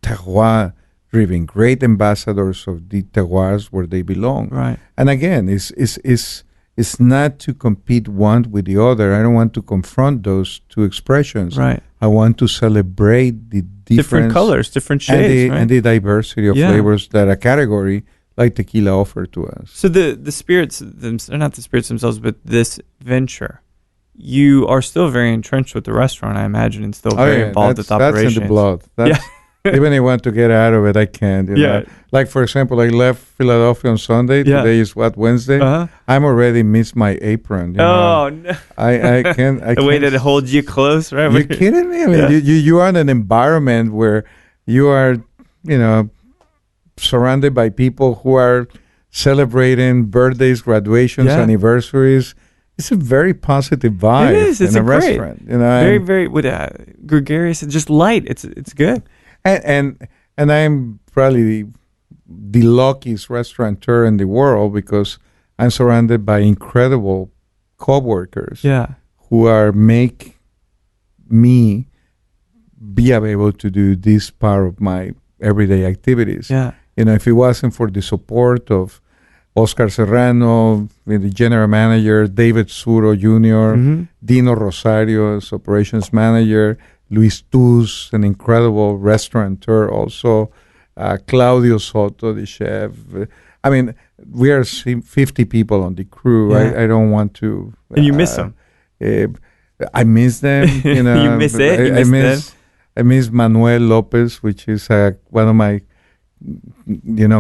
terroir driven, great ambassadors of the terroirs where they belong. Right. And again, it's not to compete one with the other. I don't want to confront those two expressions. Right. I want to celebrate the different colors, different shades, and the diversity of flavors that a category like tequila offer to us. So the spirits, they're not the spirits themselves, but this venture, you are still very entrenched with the restaurant, I imagine, and still very involved with operations. That's in the blood. Even if I want to get out of it, I can't. Like, for example, I left Philadelphia on Sunday. Today is Wednesday? I'm already missed my apron. No. I can't. The way that it holds you close, right? You're kidding me? I mean, you are in an environment where you are, surrounded by people who are celebrating birthdays, graduations, anniversaries. It's a very positive vibe. It is. It's in a restaurant. Very, very gregarious and just light. It's good. And I'm probably the luckiest restaurateur in the world because I'm surrounded by incredible co-workers who make me be able to do this part of my everyday activities. If it wasn't for the support of Oscar Serrano, the general manager, David Suro Jr., Dino Rosario as operations manager, Luis Tuz, an incredible restaurateur also, Claudio Soto, the chef. I mean, we are 50 people on the crew. I don't want to... And you miss them. I miss them. You miss it? I miss Manuel Lopez, which is one of my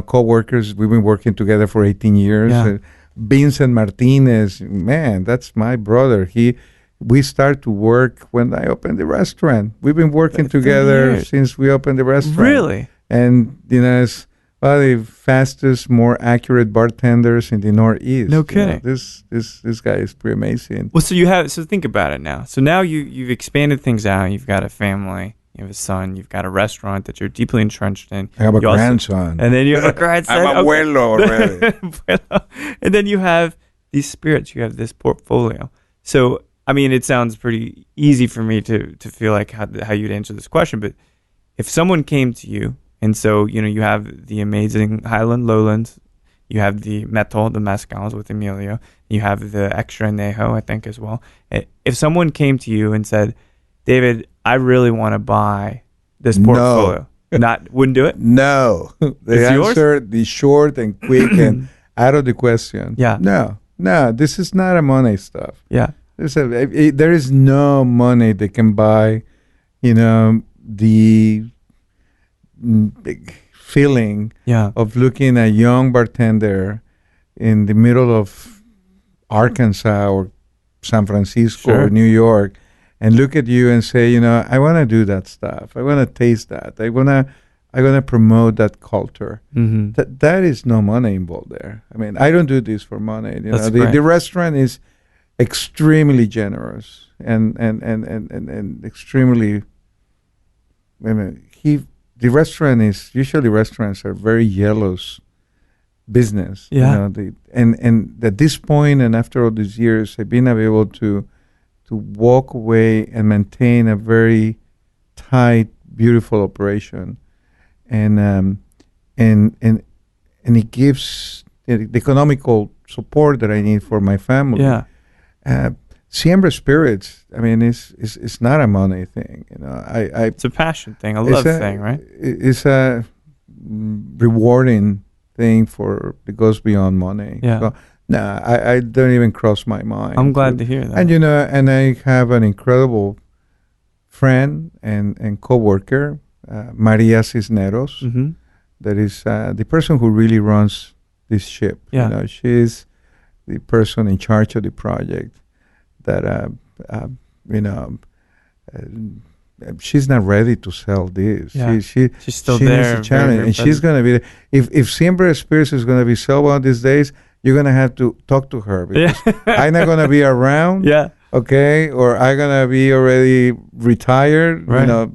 co-workers. We've been working together for 18 years. Vincent Martinez, man, that's my brother. We start to work when I opened the restaurant. We've been working together since we opened the restaurant. Really? And it's one of the fastest, more accurate bartenders in the Northeast. No kidding. This guy is pretty amazing. Well, so think about it now. So now you've expanded things out. You've got a family. You have a son. You've got a restaurant that you're deeply entrenched in. I have a grandson. And then you have a grandson. I'm abuelo already. And then you have these spirits. You have this portfolio. So, I mean, it sounds pretty easy for me to feel like how you'd answer this question. But if someone came to you, and so, you have the amazing Highland Lowlands, you have the Metl, the mezcals with Emilio, you have the extra añejo, I think, as well. If someone came to you and said, David, I really want to buy this portfolio. Wouldn't do it? No. The answer, the short and quick and out of the question. No, this is not a money stuff. There is no money that can buy, the feeling of looking at a young bartender in the middle of Arkansas or San Francisco or New York and look at you and say, I want to do that stuff. I want to taste that. I want to promote that culture. That is no money involved there. I mean, I don't do this for money. The restaurant is extremely generous and extremely. The restaurant is usually restaurants are very jealous business. And at this point and after all these years, I've been able to walk away and maintain a very tight, beautiful operation, and it gives the economical support that I need for my family. Siembra Spirits, I mean, it's not a money thing. It's a passion thing, a love thing, right? It's a rewarding thing that goes beyond money. So, I don't even cross my mind. I'm glad to hear that. And and I have an incredible friend and co-worker, Maria Cisneros, that is the person who really runs this ship. She's the person in charge of the project. That she's not ready to sell this. She's still there. Needs a challenge, and she's going to be. If Siembra Spirits is going to be sold one of these days, you're gonna have to talk to her because I'm not gonna be around. Yeah. Okay, or I'm gonna be already retired. Right. You know,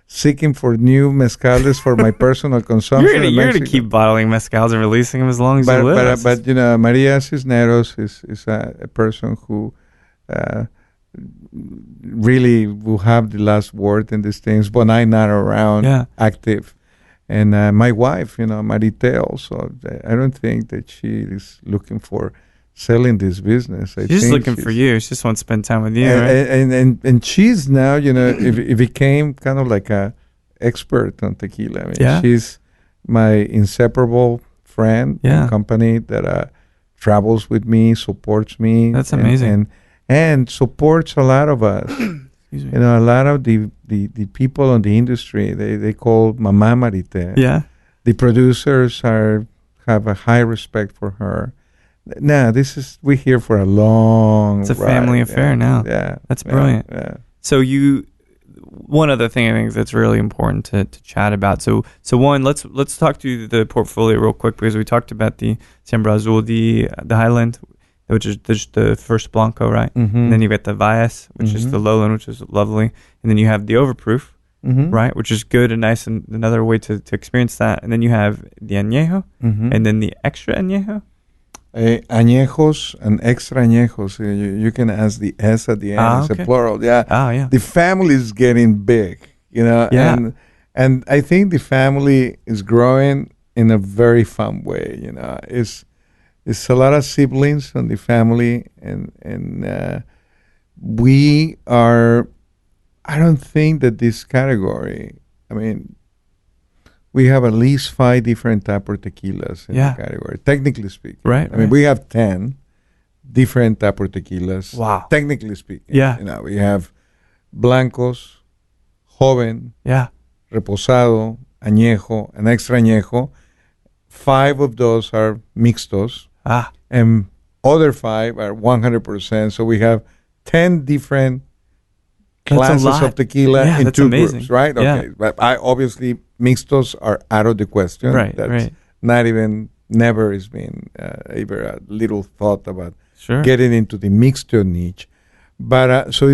seeking for new mezcales for my personal consumption. You're gonna keep bottling mezcals and releasing them as long as you live. But you know, Maria Cisneros is a person who really will have the last word in these things when I'm not around, active. And my wife, you know, Maritel, also, I don't think that she is looking for selling this business. She's just looking for you. She just wants to spend time with you, and she's now, you know, it became kind of like a expert on tequila. I mean, she's my inseparable friend and company that travels with me, supports me. That's amazing. And supports a lot of us. You know, a lot of the people in the industry, they call Mama Marite. Yeah. The producers have a high respect for her. Now, we're here for a long It's a family affair now. Yeah. That's brilliant. Yeah. So one other thing I think that's really important to chat about. So one, let's talk to the portfolio real quick, because we talked about the Siembra Azul, the Highland, which is the first Blanco, right? Mm-hmm. And then you get the Valles, which is the Lowland, which is lovely. And then you have the Overproof, right? Which is good and nice, and another way to experience that. And then you have the Añejo, and then the Extra Añejo. Añejos and extra añejos. You can ask the S at the end. It's a plural. Yeah. Oh, yeah. The family is getting big, you know. Yeah. And I think the family is growing in a very fun way, you know. It's a lot of siblings in the family, and we are. I don't think that this category. I mean, we have at least 5 different type of tequilas in the category, technically speaking. Right. I mean, we have 10 different type of tequilas. Wow. Technically speaking. Yeah. You know, we have blancos, joven, reposado, añejo, and extra añejo. 5 of those are mixtos. And other 5 are 100%. So we have 10 different classes of tequila in 2 groups, right? Okay. But obviously mixtos are out of the question. That's not even, never has been ever a little thought about getting into the mixto niche. But so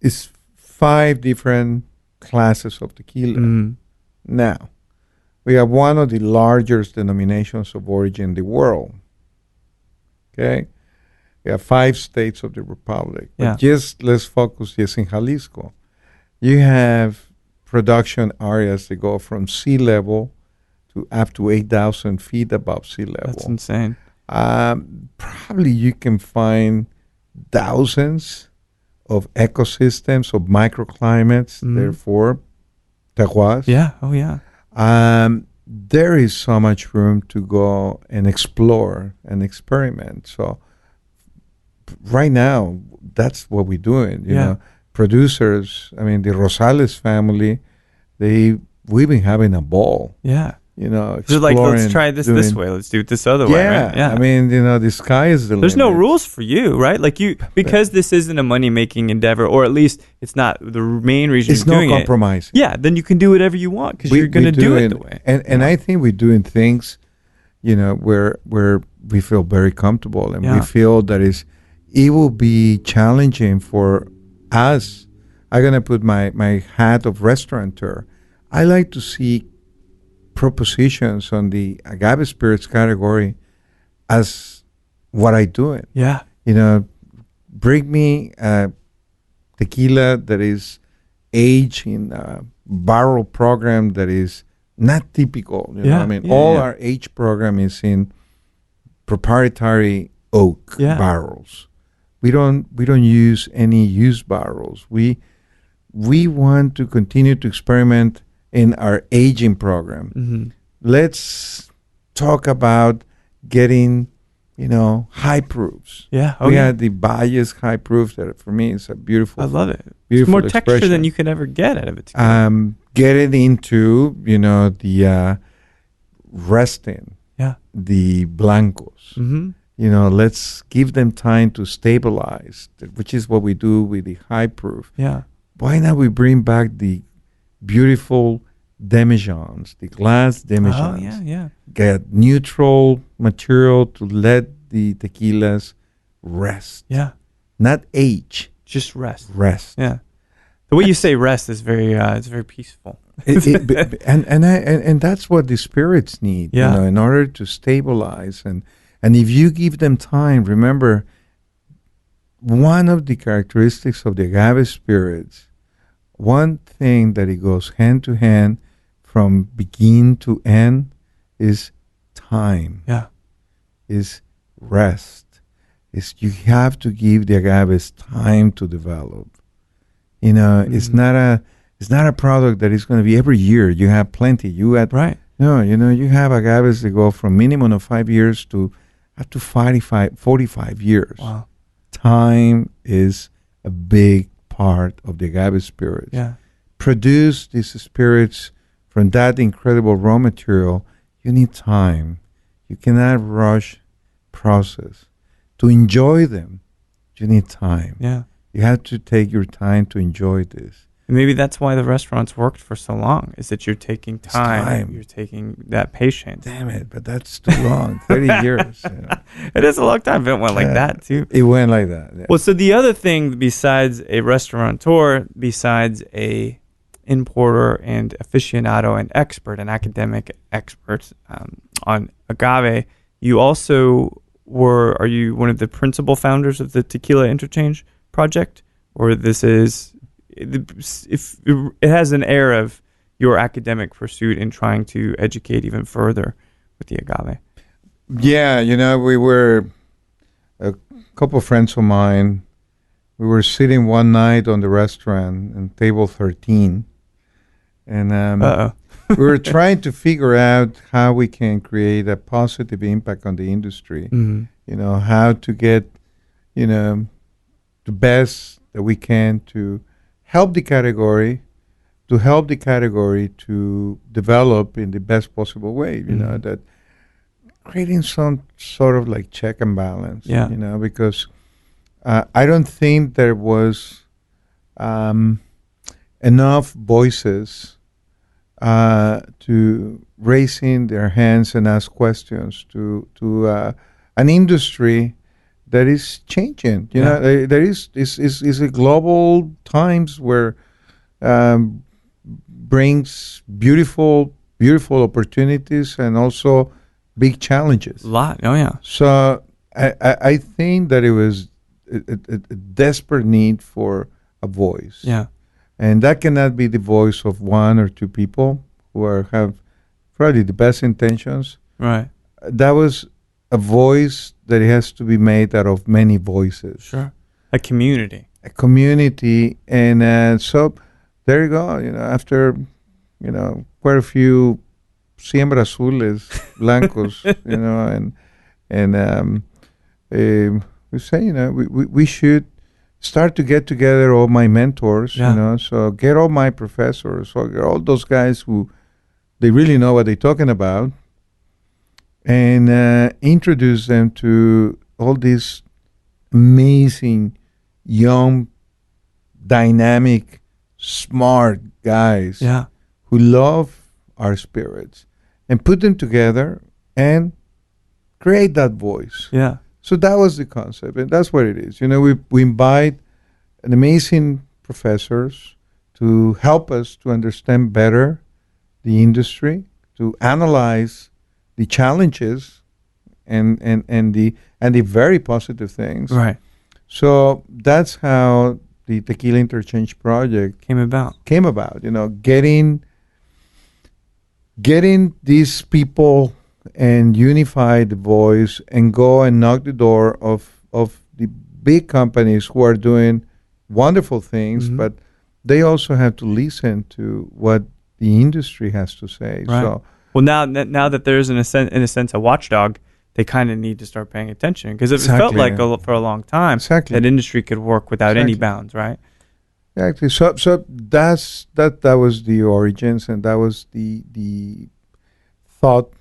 it's 5 different classes of tequila. Now, we have one of the largest denominations of origin in the world. Okay? We have 5 states of the republic. But let's focus just in Jalisco. You have production areas that go from sea level to up to 8,000 feet above sea level. That's insane. Probably you can find thousands of ecosystems, of microclimates, therefore, terroirs. Yeah, oh yeah. There is so much room to go and explore and experiment. So right now, that's what we're doing. You know, producers. I mean, the Rosales family. We've been having a ball. Yeah. You know, so like, let's try this way. Let's do it this other way. Right? Yeah. I mean, you know, the sky is the limit. There's no rules for you, right? Like because this isn't a money-making endeavor, or at least it's not the main reason you're doing it. It's no compromise. Yeah, then you can do whatever you want because you're going to do it the way. And I think we're doing things, you know, where we feel very comfortable, and we feel that it will be challenging for us. I'm going to put my hat of restaurateur. I like to see propositions on the agave spirits category as what I do it. Yeah. You know, bring me a tequila that is aged in a barrel program that is not typical. You know? I mean, our age program is in proprietary oak barrels. We don't use any used barrels. We want to continue to experiment in our aging program. Let's talk about getting, you know, high proofs. Yeah. We had the Valles high proof that for me is a beautiful. I love it. Beautiful it's more expression. Texture than you could ever get out of it. Getting into, you know, the resting. Yeah. The blancos. You know, let's give them time to stabilize, which is what we do with the high proof. Yeah. Why not we bring back the beautiful demijohns, the glass demijohns? Oh, yeah. Get neutral material to let the tequilas rest. Yeah. Not age. Just rest. Rest. Yeah. The way you say rest is very it's very peaceful. And that's what the spirits need, Yeah. in order to stabilize. And if you give them time, remember, one of the characteristics of the agave spirits, one thing that it goes hand to hand from begin to end is time. Yeah. Is rest. Is you have to give the agaves time to develop. It's not a product that is going to be every year. You have plenty. Right. No, you have agaves that go from minimum of 5 years to up to 45 years. Wow. Time is a big part of the agave spirits. Yeah. Produce these spirits from that incredible raw material. You need time. You cannot rush process. To enjoy them, you need time. Yeah. You have to take your time to enjoy this. And maybe that's why the restaurants worked for so long, is that you're taking time. You're taking that patience. Damn it, but that's too long. 30 years. It is a long time. It went like that, too. It went like that. Yeah. Well, so the other thing besides a restaurateur, besides a importer and aficionado and expert and academic experts on agave, you also are you one of the principal founders of the Tequila Interchange Project? Or this is, if it has an air of your academic pursuit in trying to educate even further with the agave? Yeah, we were, a couple of friends of mine, we were sitting one night on the restaurant on table 13, and we were trying to figure out how we can create a positive impact on the industry. Mm-hmm. How to get, the best that we can to help the category, to develop in the best possible way, that creating some sort of like check and balance, because I don't think there was enough voices to raising their hands and ask questions to an industry that is changing. There is a global times where brings beautiful opportunities and also big challenges. A lot. Oh yeah. So I think that it was a desperate need for a voice. Yeah. And that cannot be the voice of one or two people who have probably the best intentions. Right. That was a voice that has to be made out of many voices. Sure. A community. And so there you go. After quite a few Siembra azules, blancos, we say we should start to get together all my mentors, so get all my professors, so get all those guys who they really know what they're talking about, and introduce them to all these amazing, young, dynamic, smart guys who love our spirits, and put them together and create that voice. Yeah. So that was the concept, and that's what it is. We invite an amazing professors to help us to understand better the industry, to analyze the challenges and the very positive things. Right. So that's how the Tequila Interchange Project came about. Getting these people and unify the voice and go and knock the door of the big companies who are doing wonderful things, but they also have to listen to what the industry has to say. Right. So, well, now that there's in a sense a watchdog, they kind of need to start paying attention, because it felt like for a long time that industry could work without any bounds, right? Exactly. So that was the origins, and that was the thought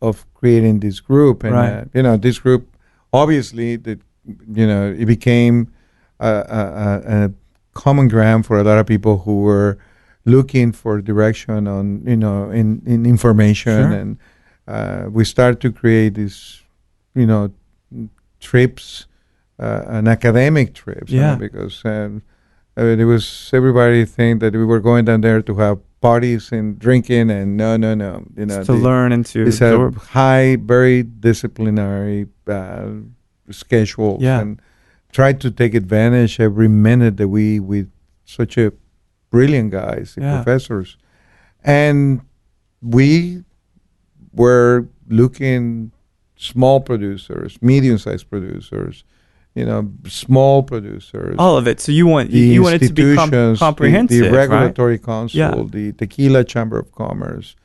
of creating this group. And this group, obviously, it became a common ground for a lot of people who were looking for direction on in information. Sure. And we started to create this trips, and academic trips. Yeah. Because it was everybody think that we were going down there to have parties and drinking, and no. To learn and to it's absorb. a high, very disciplinary schedules, Yeah. and try to take advantage every minute that we with such a brilliant guys, the Yeah. professors, and we were looking small producers, medium-sized producers, small producers. All of it. So you want The you want it to be institutions, comprehensive, the right? regulatory council, Yeah. the Tequila Chamber of Commerce.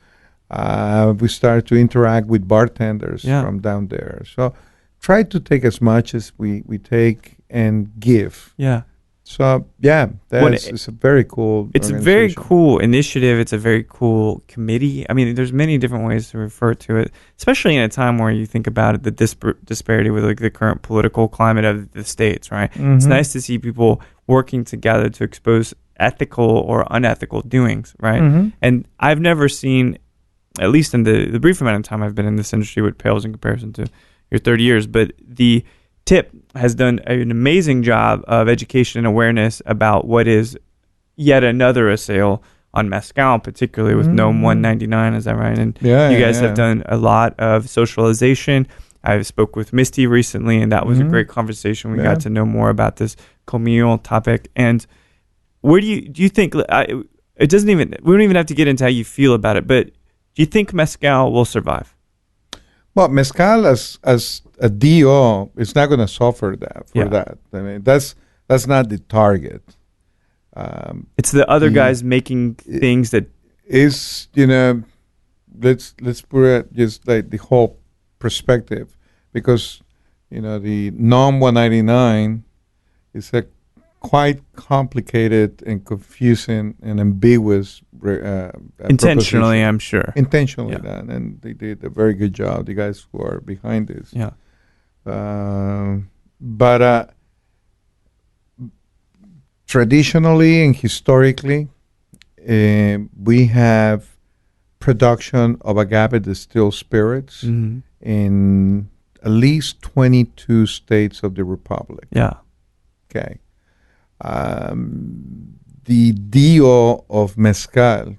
We started to interact with bartenders Yeah. from down there. So try to take as much as we take and give. Yeah. So it's a very cool. It's a very organization. cool initiative. It's a very cool committee. I mean, there's many different ways to refer to it, especially in a time where you think about it, the disparity with the current political climate of the states, right? Mm-hmm. It's nice to see people working together to expose ethical or unethical doings, right? Mm-hmm. And I've never seen, at least in the brief amount of time I've been in this industry, what pales in comparison to your 30 years, but the TIP has done an amazing job of education and awareness about what is yet another assail on mezcal, particularly with NOM 199, is that right? And you guys have done a lot of socialization. I spoke with Misty recently, and that was a great conversation. We got to know more about this communal topic. And where do you think, we don't even have to get into how you feel about it, but do you think mezcal will survive? Well, mezcal as a DO is not going to suffer that. I mean, that's not the target. It's the other guys making things that is let's put it just like the whole perspective, because the NOM 199 is a quite complicated and confusing and ambiguous intentionally, proposition. I'm sure. Intentionally done, and they did a very good job, the guys who are behind this. Yeah. But traditionally and historically, we have production of agave distilled spirits in at least 22 states of the Republic. Yeah. Okay. The DO of mezcal,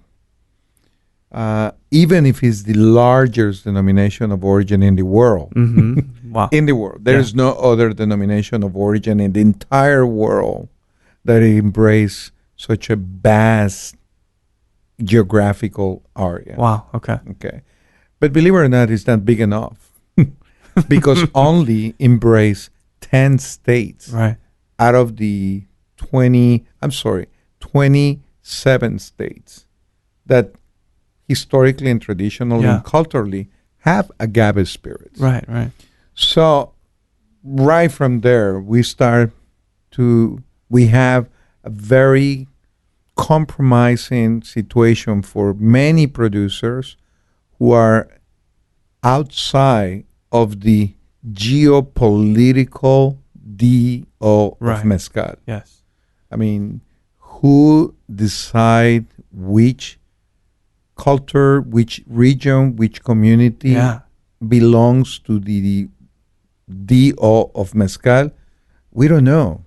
even if it's the largest denomination of origin in the world, Wow. in the world, there is no other denomination of origin in the entire world that embrace such a vast geographical area. Wow. Okay. Okay. But believe it or not, it's not big enough because only embrace 10 states Right. out of the 27 states that historically and traditionally and culturally have agave spirits. Right, right. So right from there, we have a very compromising situation for many producers who are outside of the geopolitical DO of mezcal. Yes. I mean, who decide which culture, which region, which community belongs to the DO of mezcal? We don't know.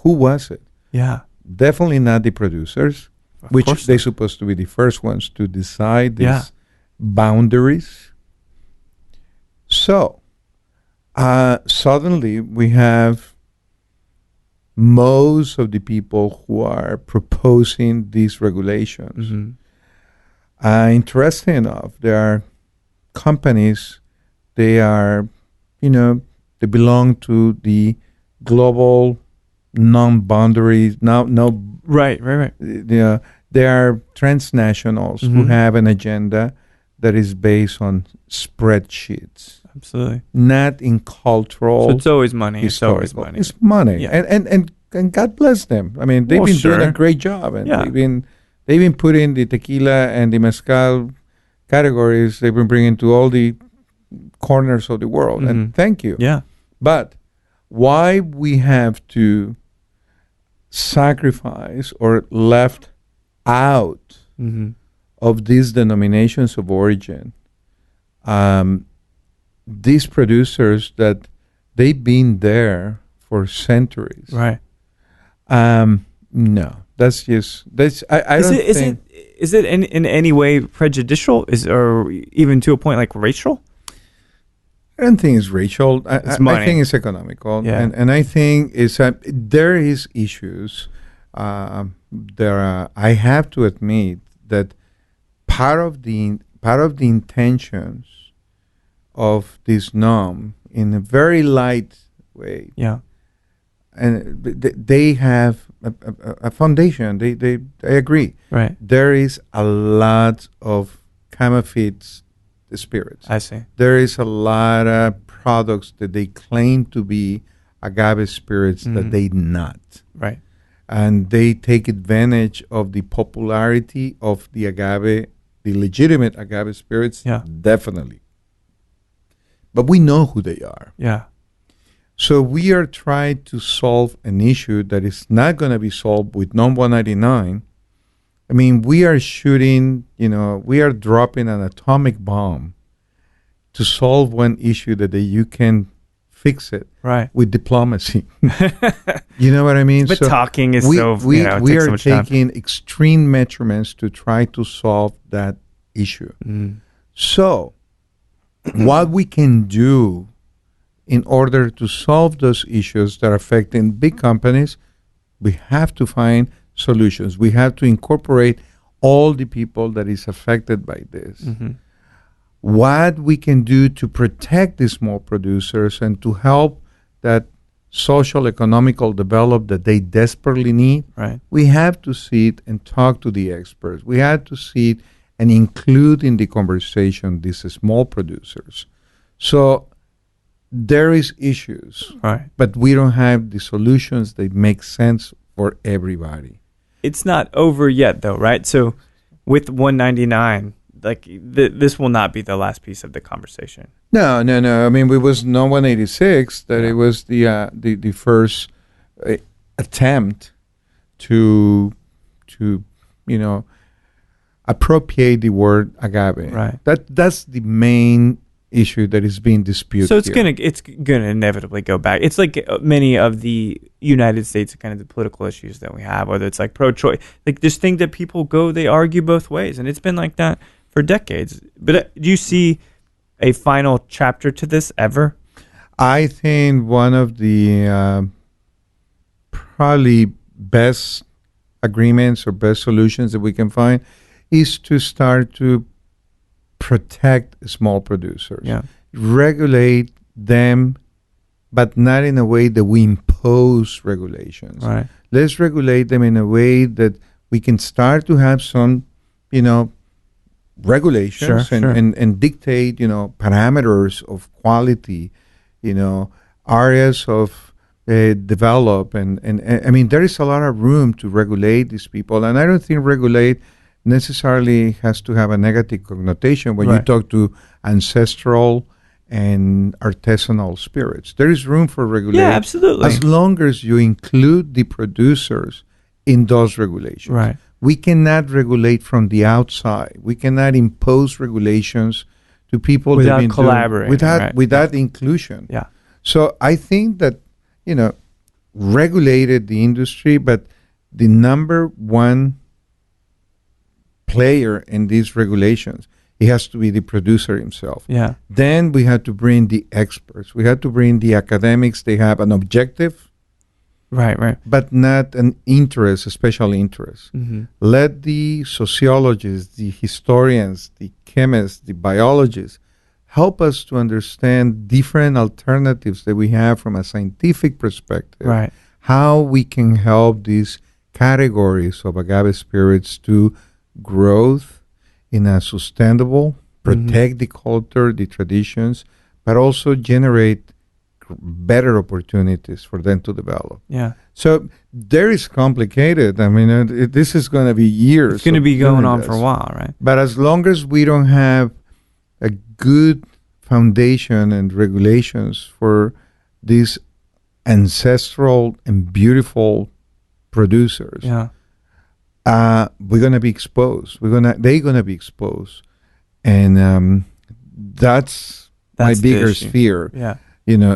Who was it? Yeah. Definitely not the producers, which they're supposed to be the first ones to decide these boundaries. So, suddenly we have most of the people who are proposing these regulations. Interesting enough, there are companies, they belong to the global non-boundary, Right. They are transnationals who have an agenda that is based on spreadsheets. Absolutely. Not in cultural. So it's always money. Historical. It's money. Yeah. And God bless them. I mean, they've been doing a great job, and they've been putting the tequila and the mezcal categories. They've been bringing to all the corners of the world, and thank you. Yeah. But why we have to sacrifice or left out of these denominations of origin? these producers that they've been there for centuries. Right. No, that's just I Is don't it think. is it in any way prejudicial? Or even to a point like racial? I don't think it's racial. It's I money. think it's economical, Yeah. and I think it's there is issues. There are, I have to admit that part of the intentions of this norm in a very light way, Yeah. and they have a foundation. I agree. Right. There is a lot of counterfeit spirits. I see. There is a lot of products that they claim to be agave spirits that they not. Right. And they take advantage of the popularity of the agave, the legitimate agave spirits, Yeah. definitely. But we know who they are. Yeah. So we are trying to solve an issue that is not going to be solved with NOM 199. I mean, we are shooting, we are dropping an atomic bomb to solve one issue that you can fix it Right. with diplomacy. You know what I mean? But talking is we it takes are so much time. taking extreme measurements to try to solve that issue. So what we can do in order to solve those issues that are affecting big companies, we have to find solutions. We have to incorporate all the people that is affected by this. What we can do to protect the small producers and to help that social economical develop that they desperately need, Right. we have to sit and talk to the experts. We have to sit and include in the conversation these small producers. So there is issues, Right. but we don't have the solutions that make sense for everybody. It's not over yet, though, right? So with 199, like this will not be the last piece of the conversation. No. I mean, it was no 186 that it was the first attempt to appropriate the word agave. Right. That's the main issue that is being disputed. So it's here. gonna inevitably go back. It's like many of the United States kind of the political issues that we have, whether it's like pro-choice, like this thing that people they argue both ways, and it's been like that for decades. But do you see a final chapter to this ever? I think one of the probably best agreements or best solutions that we can find is to start to protect small producers. Yeah. Regulate them, but not in a way that we impose regulations. Right. Let's regulate them in a way that we can start to have some, regulations Sure. and dictate, parameters of quality, areas of develop. And I mean, there is a lot of room to regulate these people. And I don't think regulate necessarily has to have a negative connotation when you talk to ancestral and artisanal spirits. There is room for regulation. Yeah, absolutely. As long as you include the producers in those regulations. Right. We cannot regulate from the outside. We cannot impose regulations to people that without have been collaborating, without inclusion. Yeah. So I think that, regulated the industry, but the number one player in these regulations, it has to be the producer himself. Yeah. Then we have to bring the experts. We have to bring the academics. They have an objective, Right. but not an interest, a special interest. Let the sociologists, the historians, the chemists, the biologists help us to understand different alternatives that we have from a scientific perspective. Right. How we can help these categories of agave spirits to growth in a sustainable, protect the culture, the traditions, but also generate better opportunities for them to develop. Yeah. So there is complicated. I mean, this is going to be years. It's going to of be going doing on this. for a while, right? But as long as we don't have a good foundation and regulations for these ancestral and beautiful producers, Yeah. we're going to be exposed. They're going to be exposed, and that's my That's the biggest issue. fear. Yeah.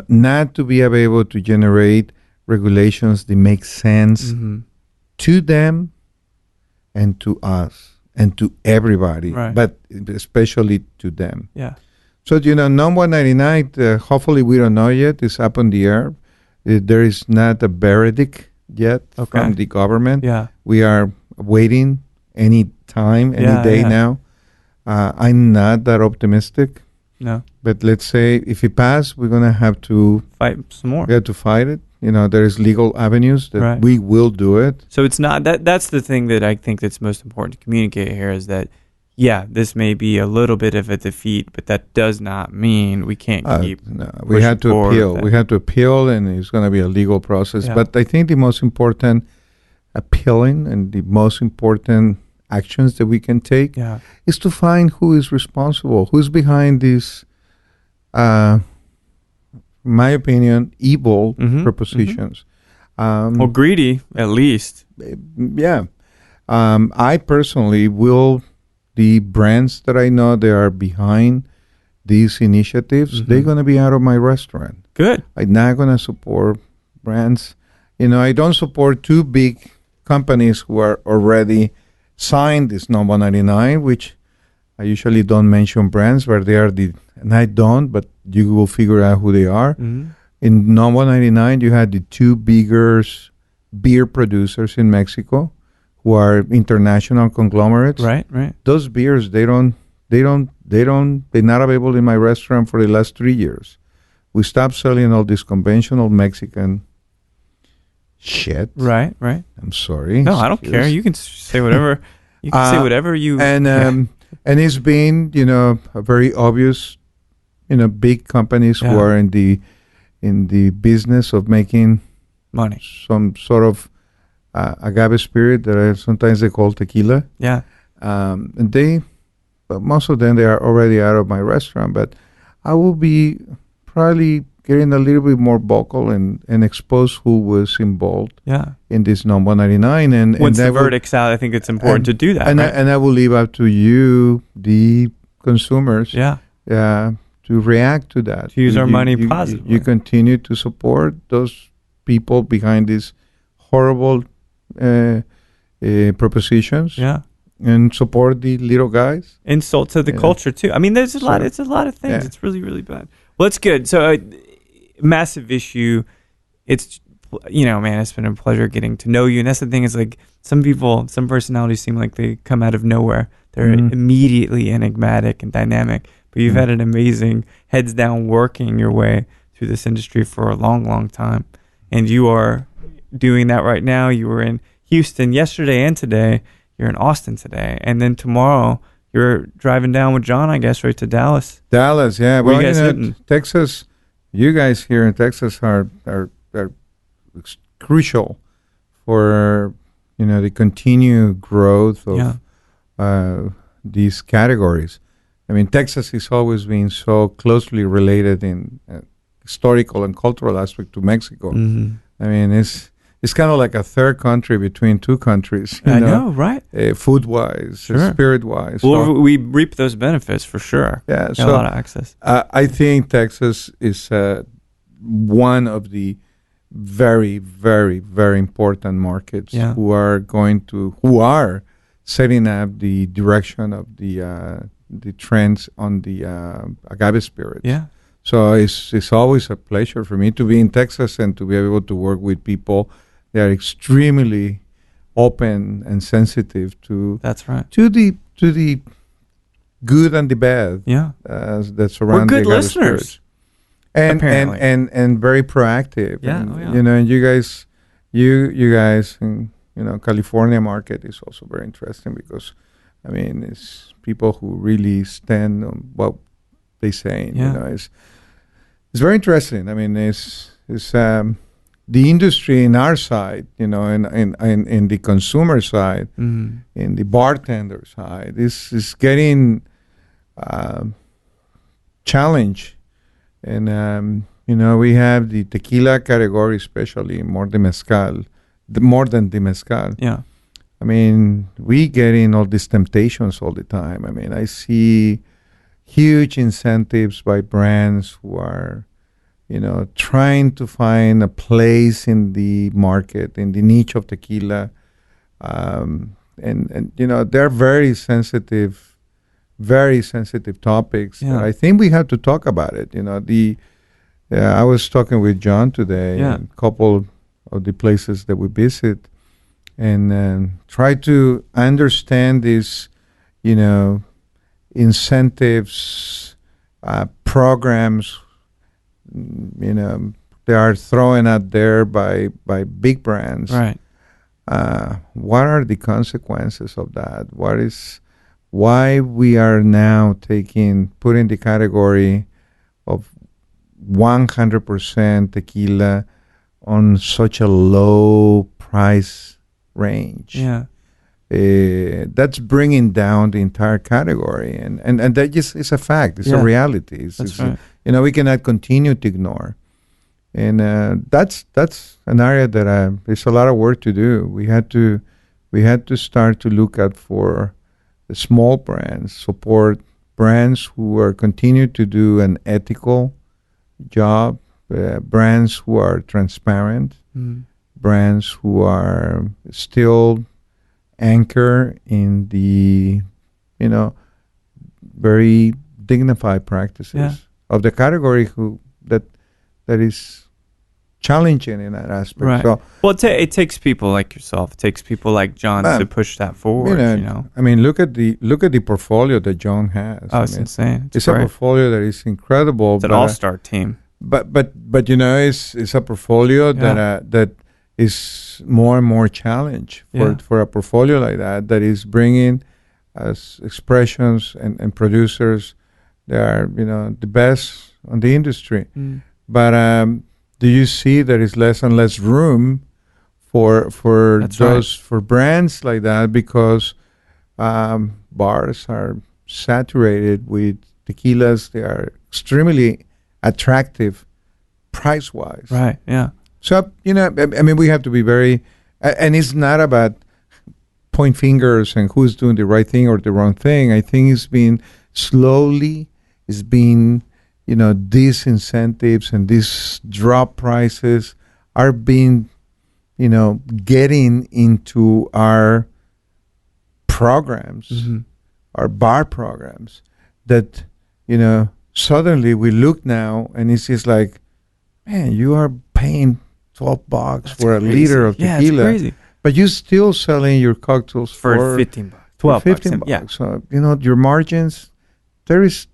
Not to be able to generate regulations that make sense Mm-hmm. to them and to us and to everybody, Right. but especially to them. Yeah. So, NOM 199, hopefully we don't know yet. It's up in the air. There is not a verdict yet from the government. Yeah. We are waiting any time, any Yeah, day yeah. now. I'm not that optimistic, No. but let's say if it passes, we're going to have to Fight some more. fight it. There is legal avenues that Right. we will do it. So it's not that's the thing that I think that's most important to communicate here is that, yeah, this may be a little bit of a defeat, but that does not mean we can't keep. No, we had to forward appeal. with that. We had to appeal, and it's going to be a legal process. Yeah. But I think the most important appealing and the most important actions that we can take Yeah. is to find who is responsible, who's behind these, my opinion, evil Mhm, propositions. Well, greedy at least. Yeah. I personally will, the brands that I know they are behind these initiatives, they're going to be out of my restaurant. Good. I'm not going to support brands. I don't support two big companies who are already signed this NOM 199, which I usually don't mention brands, but they are and I don't, but you will figure out who they are. Mm-hmm. In NOM 199, you had the two biggest beer producers in Mexico, who are international conglomerates. Right. Right. Those beers, they're not available in my restaurant for the last 3 years. We stopped selling all this conventional Mexican shit. Right. Right. I'm sorry. No, I don't care. You can say whatever. You can say whatever you. And it's been, a very obvious, big companies who are in the business of making money. some sort of agave spirit that sometimes they call tequila. Yeah. And most of them, they are already out of my restaurant. But I will be probably getting a little bit more vocal and expose who was involved in this NOM 199. And once the verdict's out, I think it's important to do that. And, right? I will leave up to you, the consumers, Yeah. to react to that. To use our money positively. You continue to support those people behind these horrible propositions. Yeah. And support the little guys. Insult to the culture too. I mean, there's a lot. It's a lot of things. Yeah. It's really, really bad. Well, it's good. So, massive issue. It's man, it's been a pleasure getting to know you. And that's the thing is like some personalities seem like they come out of nowhere. They're immediately enigmatic and dynamic. But you've had an amazing heads down working your way through this industry for a long, long time, and you are doing that right now. You were in Houston yesterday and today. You're in Austin today, and then tomorrow you're driving down with John, I guess, right to Dallas. Dallas, yeah. Where you guys hitting? Texas. You guys here in Texas are crucial for the continued growth of these categories. I mean, Texas has always been so closely related in historical and cultural aspect to Mexico. Mm-hmm. I mean, it's kind of like a third country between two countries. I know, right? Food-wise, spirit-wise. Well, we reap those benefits for sure. Yeah, so a lot of access. I think Texas is one of the very, very, very important markets who are setting up the direction of the trends on the agave spirit. Yeah. So it's always a pleasure for me to be in Texas and to be able to work with people. They are extremely open and sensitive to the good and the bad that surround We're good the agave listeners. spirits. And very proactive. Yeah, and, and you guys in California market is also very interesting because I mean it's people who really stand on what they say. It's very interesting. I mean it's the industry in our side, in the consumer side, in the bartender side, is getting challenged. And, we have the tequila category, especially more than the mezcal. Yeah. I mean, we get in all these temptations all the time. I mean, I see huge incentives by brands who are, trying to find a place in the market, in the niche of tequila. And they're very sensitive topics. Yeah. I think we have to talk about it. I was talking with John today, Yeah. a couple of the places that we visit, and try to understand these, incentives, programs, they are thrown out there by big brands. Right. What are the consequences of that? Why we are now putting the category of 100% tequila on such a low price range? Yeah. That's bringing down the entire category, and that just is a fact. It's a reality. That's right. We cannot continue to ignore, and that's an area that there's a lot of work to do. We had to start to look at for the small brands, support brands who are continue to do an ethical job, brands who are transparent, brands who are still anchor in the very dignified practices of the category that is challenging in that aspect. Right. So, well, it takes people like yourself. It takes people like John to push that forward. I mean, look at the portfolio that John has. Oh, it's insane. It's a portfolio that is incredible. It's an all-star team. But it's a portfolio that is more and more challenge for a portfolio like that is bringing as expressions and producers that are the best on the industry. But do you see there is less and less room for brands like that, because bars are saturated with tequilas. They are extremely attractive price-wise. Right, yeah. So, we have to be very, and it's not about point fingers and who's doing the right thing or the wrong thing. I think it's been these incentives and these drop prices are being, getting into our programs, our bar programs, that, suddenly we look now and it's just like, man, you are paying $12 for a liter of tequila. Yeah, it's crazy. But you're still selling your cocktails for $15, $12, $15. Yeah. So, your margins, there is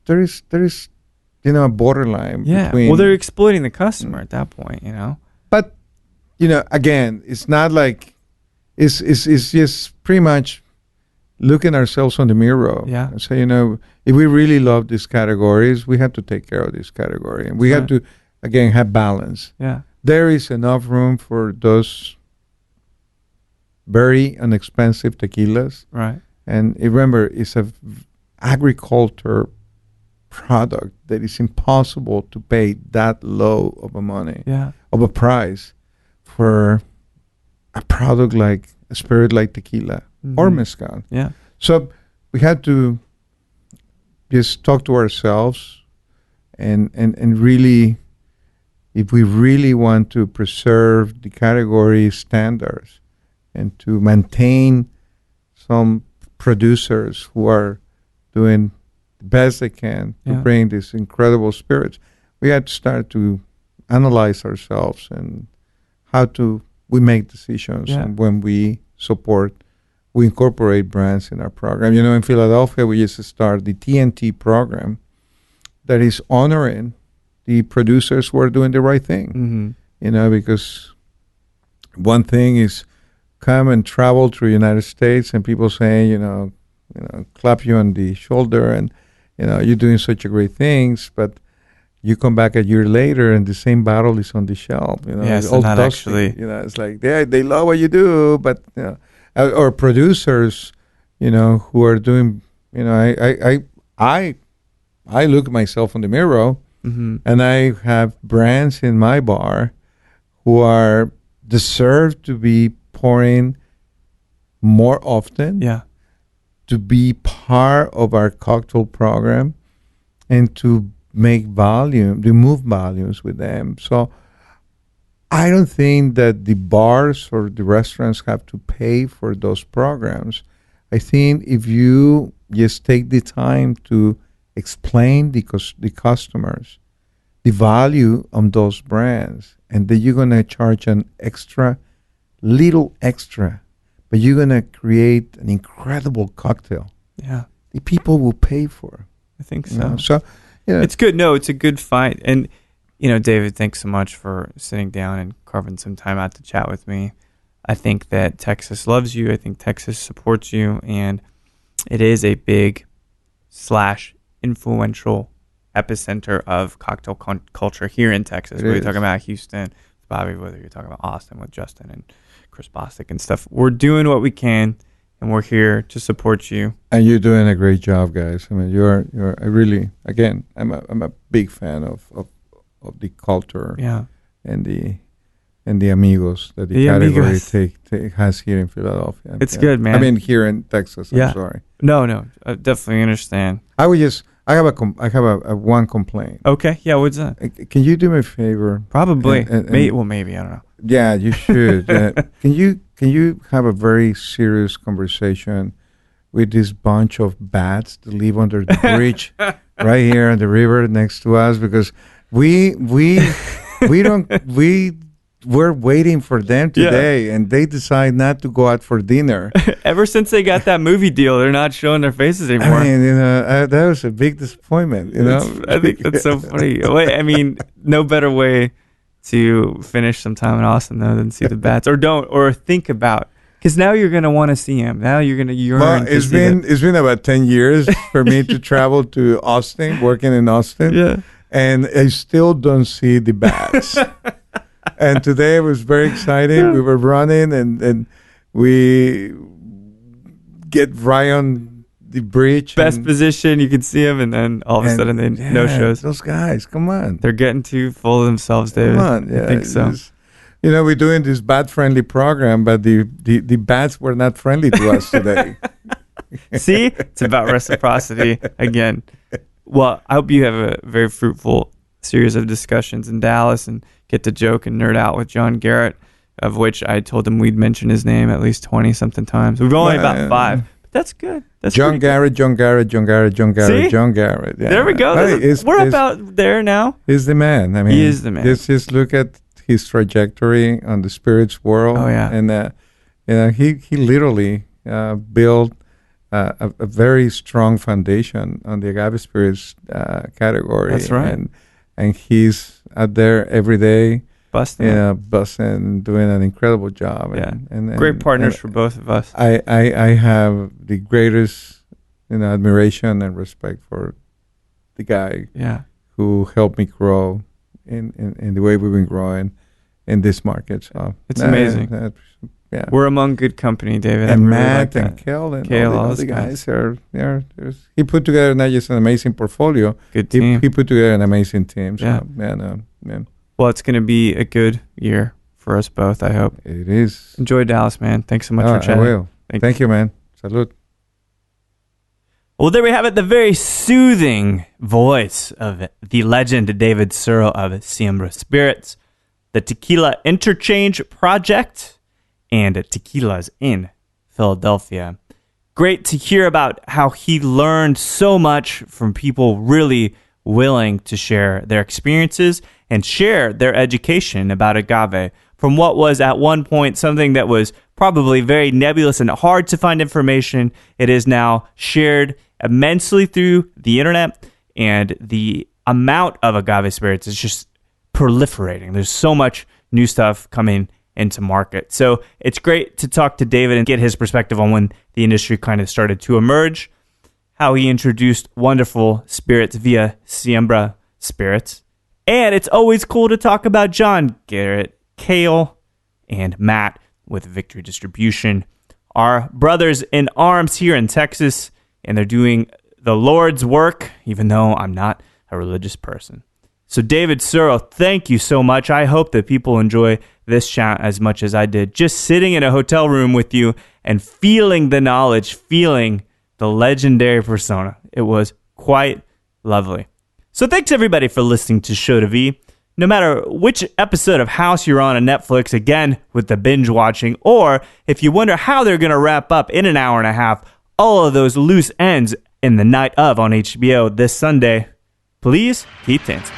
a borderline between. Well, they're exploiting the customer at that point, But, again, it's not like, it's just pretty much looking ourselves on the mirror. Yeah. And say, if we really love these categories, we have to take care of this category. And we have to, again, have balance. Yeah. There is enough room for those very inexpensive tequilas. Right. And remember, it's a agriculture product that is impossible to pay that low of a price for a product like a spirit like tequila or mezcal. Yeah. So we had to just talk to ourselves and really, if we really want to preserve the category standards and to maintain some producers who are doing the best they can to bring these incredible spirits, we had to start to analyze ourselves and how we make decisions and when we incorporate brands in our program. In Philadelphia, we used to start the TNT program that is honoring the producers who are doing the right thing. Because one thing is come and travel through the United States and people saying, clap you on the shoulder and, you're doing such a great things, but you come back a year later and the same bottle is on the shelf. Yes, all not dusty. actually. It's like they love what you do, but or producers, who are doing. I look myself in the mirror, and I have brands in my bar who are deserve to be pouring more often. Yeah. To be part of our cocktail program, and to make volume, to move volumes with them. So I don't think that the bars or the restaurants have to pay for those programs. I think if you just take the time to explain the customers the value on those brands, and then you're going to charge an little extra, but you're going to create an incredible cocktail. Yeah. The people will pay for. I think so. You know? So, it's good. No, it's a good fight. And, David, thanks so much for sitting down and carving some time out to chat with me. I think that Texas loves you. I think Texas supports you. And it is a big / influential epicenter of cocktail culture here in Texas. Whether you're talking about Houston with Bobby, whether you're talking about Austin with Justin and Chris Bostic and stuff. We're doing what we can, and we're here to support you. And you're doing a great job, guys. I mean, you're I really, again, I'm a big fan of the culture, and the amigos that the category has here in Philadelphia. It's good, man. I mean, here in Texas. I'm sorry. No, I definitely understand. I have a one complaint. Okay, yeah, what's that? Can you do me a favor? Probably. Maybe, I don't know. Yeah, you should. Can you have a very serious conversation with this bunch of bats that live under the bridge right here on the river next to us? Because we're waiting for them today, and they decide not to go out for dinner. Ever since they got that movie deal, they're not showing their faces anymore. I mean, that was a big disappointment. I think that's so funny. I mean, no better way to finish some time in Austin though than see the bats, or think about. Because now you're gonna want to see him. Now you're gonna yearn. Well, it's been about 10 years for me to travel to Austin, working in Austin, and I still don't see the bats. And today it was very exciting. We were running, and we get right on the bridge. Best position, you can see them, and then all of a sudden they no shows. Those guys, come on. They're getting too full of themselves, David. Come on. Yeah, I think so. We're doing this bat-friendly program, but the bats were not friendly to us today. See? It's about reciprocity again. Well, I hope you have a very fruitful series of discussions in Dallas and get to joke and nerd out with John Garrett, of which I told him we'd mention his name at least 20-something times. We've only about 5, but that's good. That's John Garrett. See? John Garrett. Yeah. There we go. We're about there now. He's the man. I mean, he is the man. Just look at his trajectory on the spirits world. Oh, yeah. And he literally built a very strong foundation on the agave spirits category. That's right. And he's out there every day, busting, doing an incredible job. Yeah, great partners for both of us. I have the greatest, admiration and respect for the guy, who helped me grow in the way we've been growing in this market. So it's amazing. We're among good company, David. And Matt and Kale and all the guys are there. He put together not just an amazing portfolio. Good team. He put together an amazing team. So, yeah. Well, it's going to be a good year for us both, I hope. It is. Enjoy Dallas, man. Thanks so much for chatting. I will. Thank you, man. Salud. Well, there we have it, the very soothing voice of the legend David Suro of Siembra Spirits, the Tequila Interchange Project, and Tequilas in Philadelphia. Great to hear about how he learned so much from people really willing to share their experiences and share their education about agave from what was at one point something that was probably very nebulous and hard to find information. It is now shared immensely through the internet, and the amount of agave spirits is just proliferating. There's so much new stuff coming into market. So it's great to talk to David and get his perspective on when the industry kind of started to emerge, how he introduced wonderful spirits via Siembra Spirits. And it's always cool to talk about John Garrett, Kale, and Matt with Victory Distribution, our brothers in arms here in Texas, and they're doing the Lord's work, even though I'm not a religious person. So David Suro, thank you so much. I hope that people enjoy this chat as much as I did. Just sitting in a hotel room with you and feeling the knowledge, feeling the legendary persona. It was quite lovely. So thanks everybody for listening to Show to V. No matter which episode of House you're on Netflix, again, with the binge watching, or if you wonder how they're going to wrap up in an hour and a half, all of those loose ends in the night of on HBO this Sunday, please keep dancing.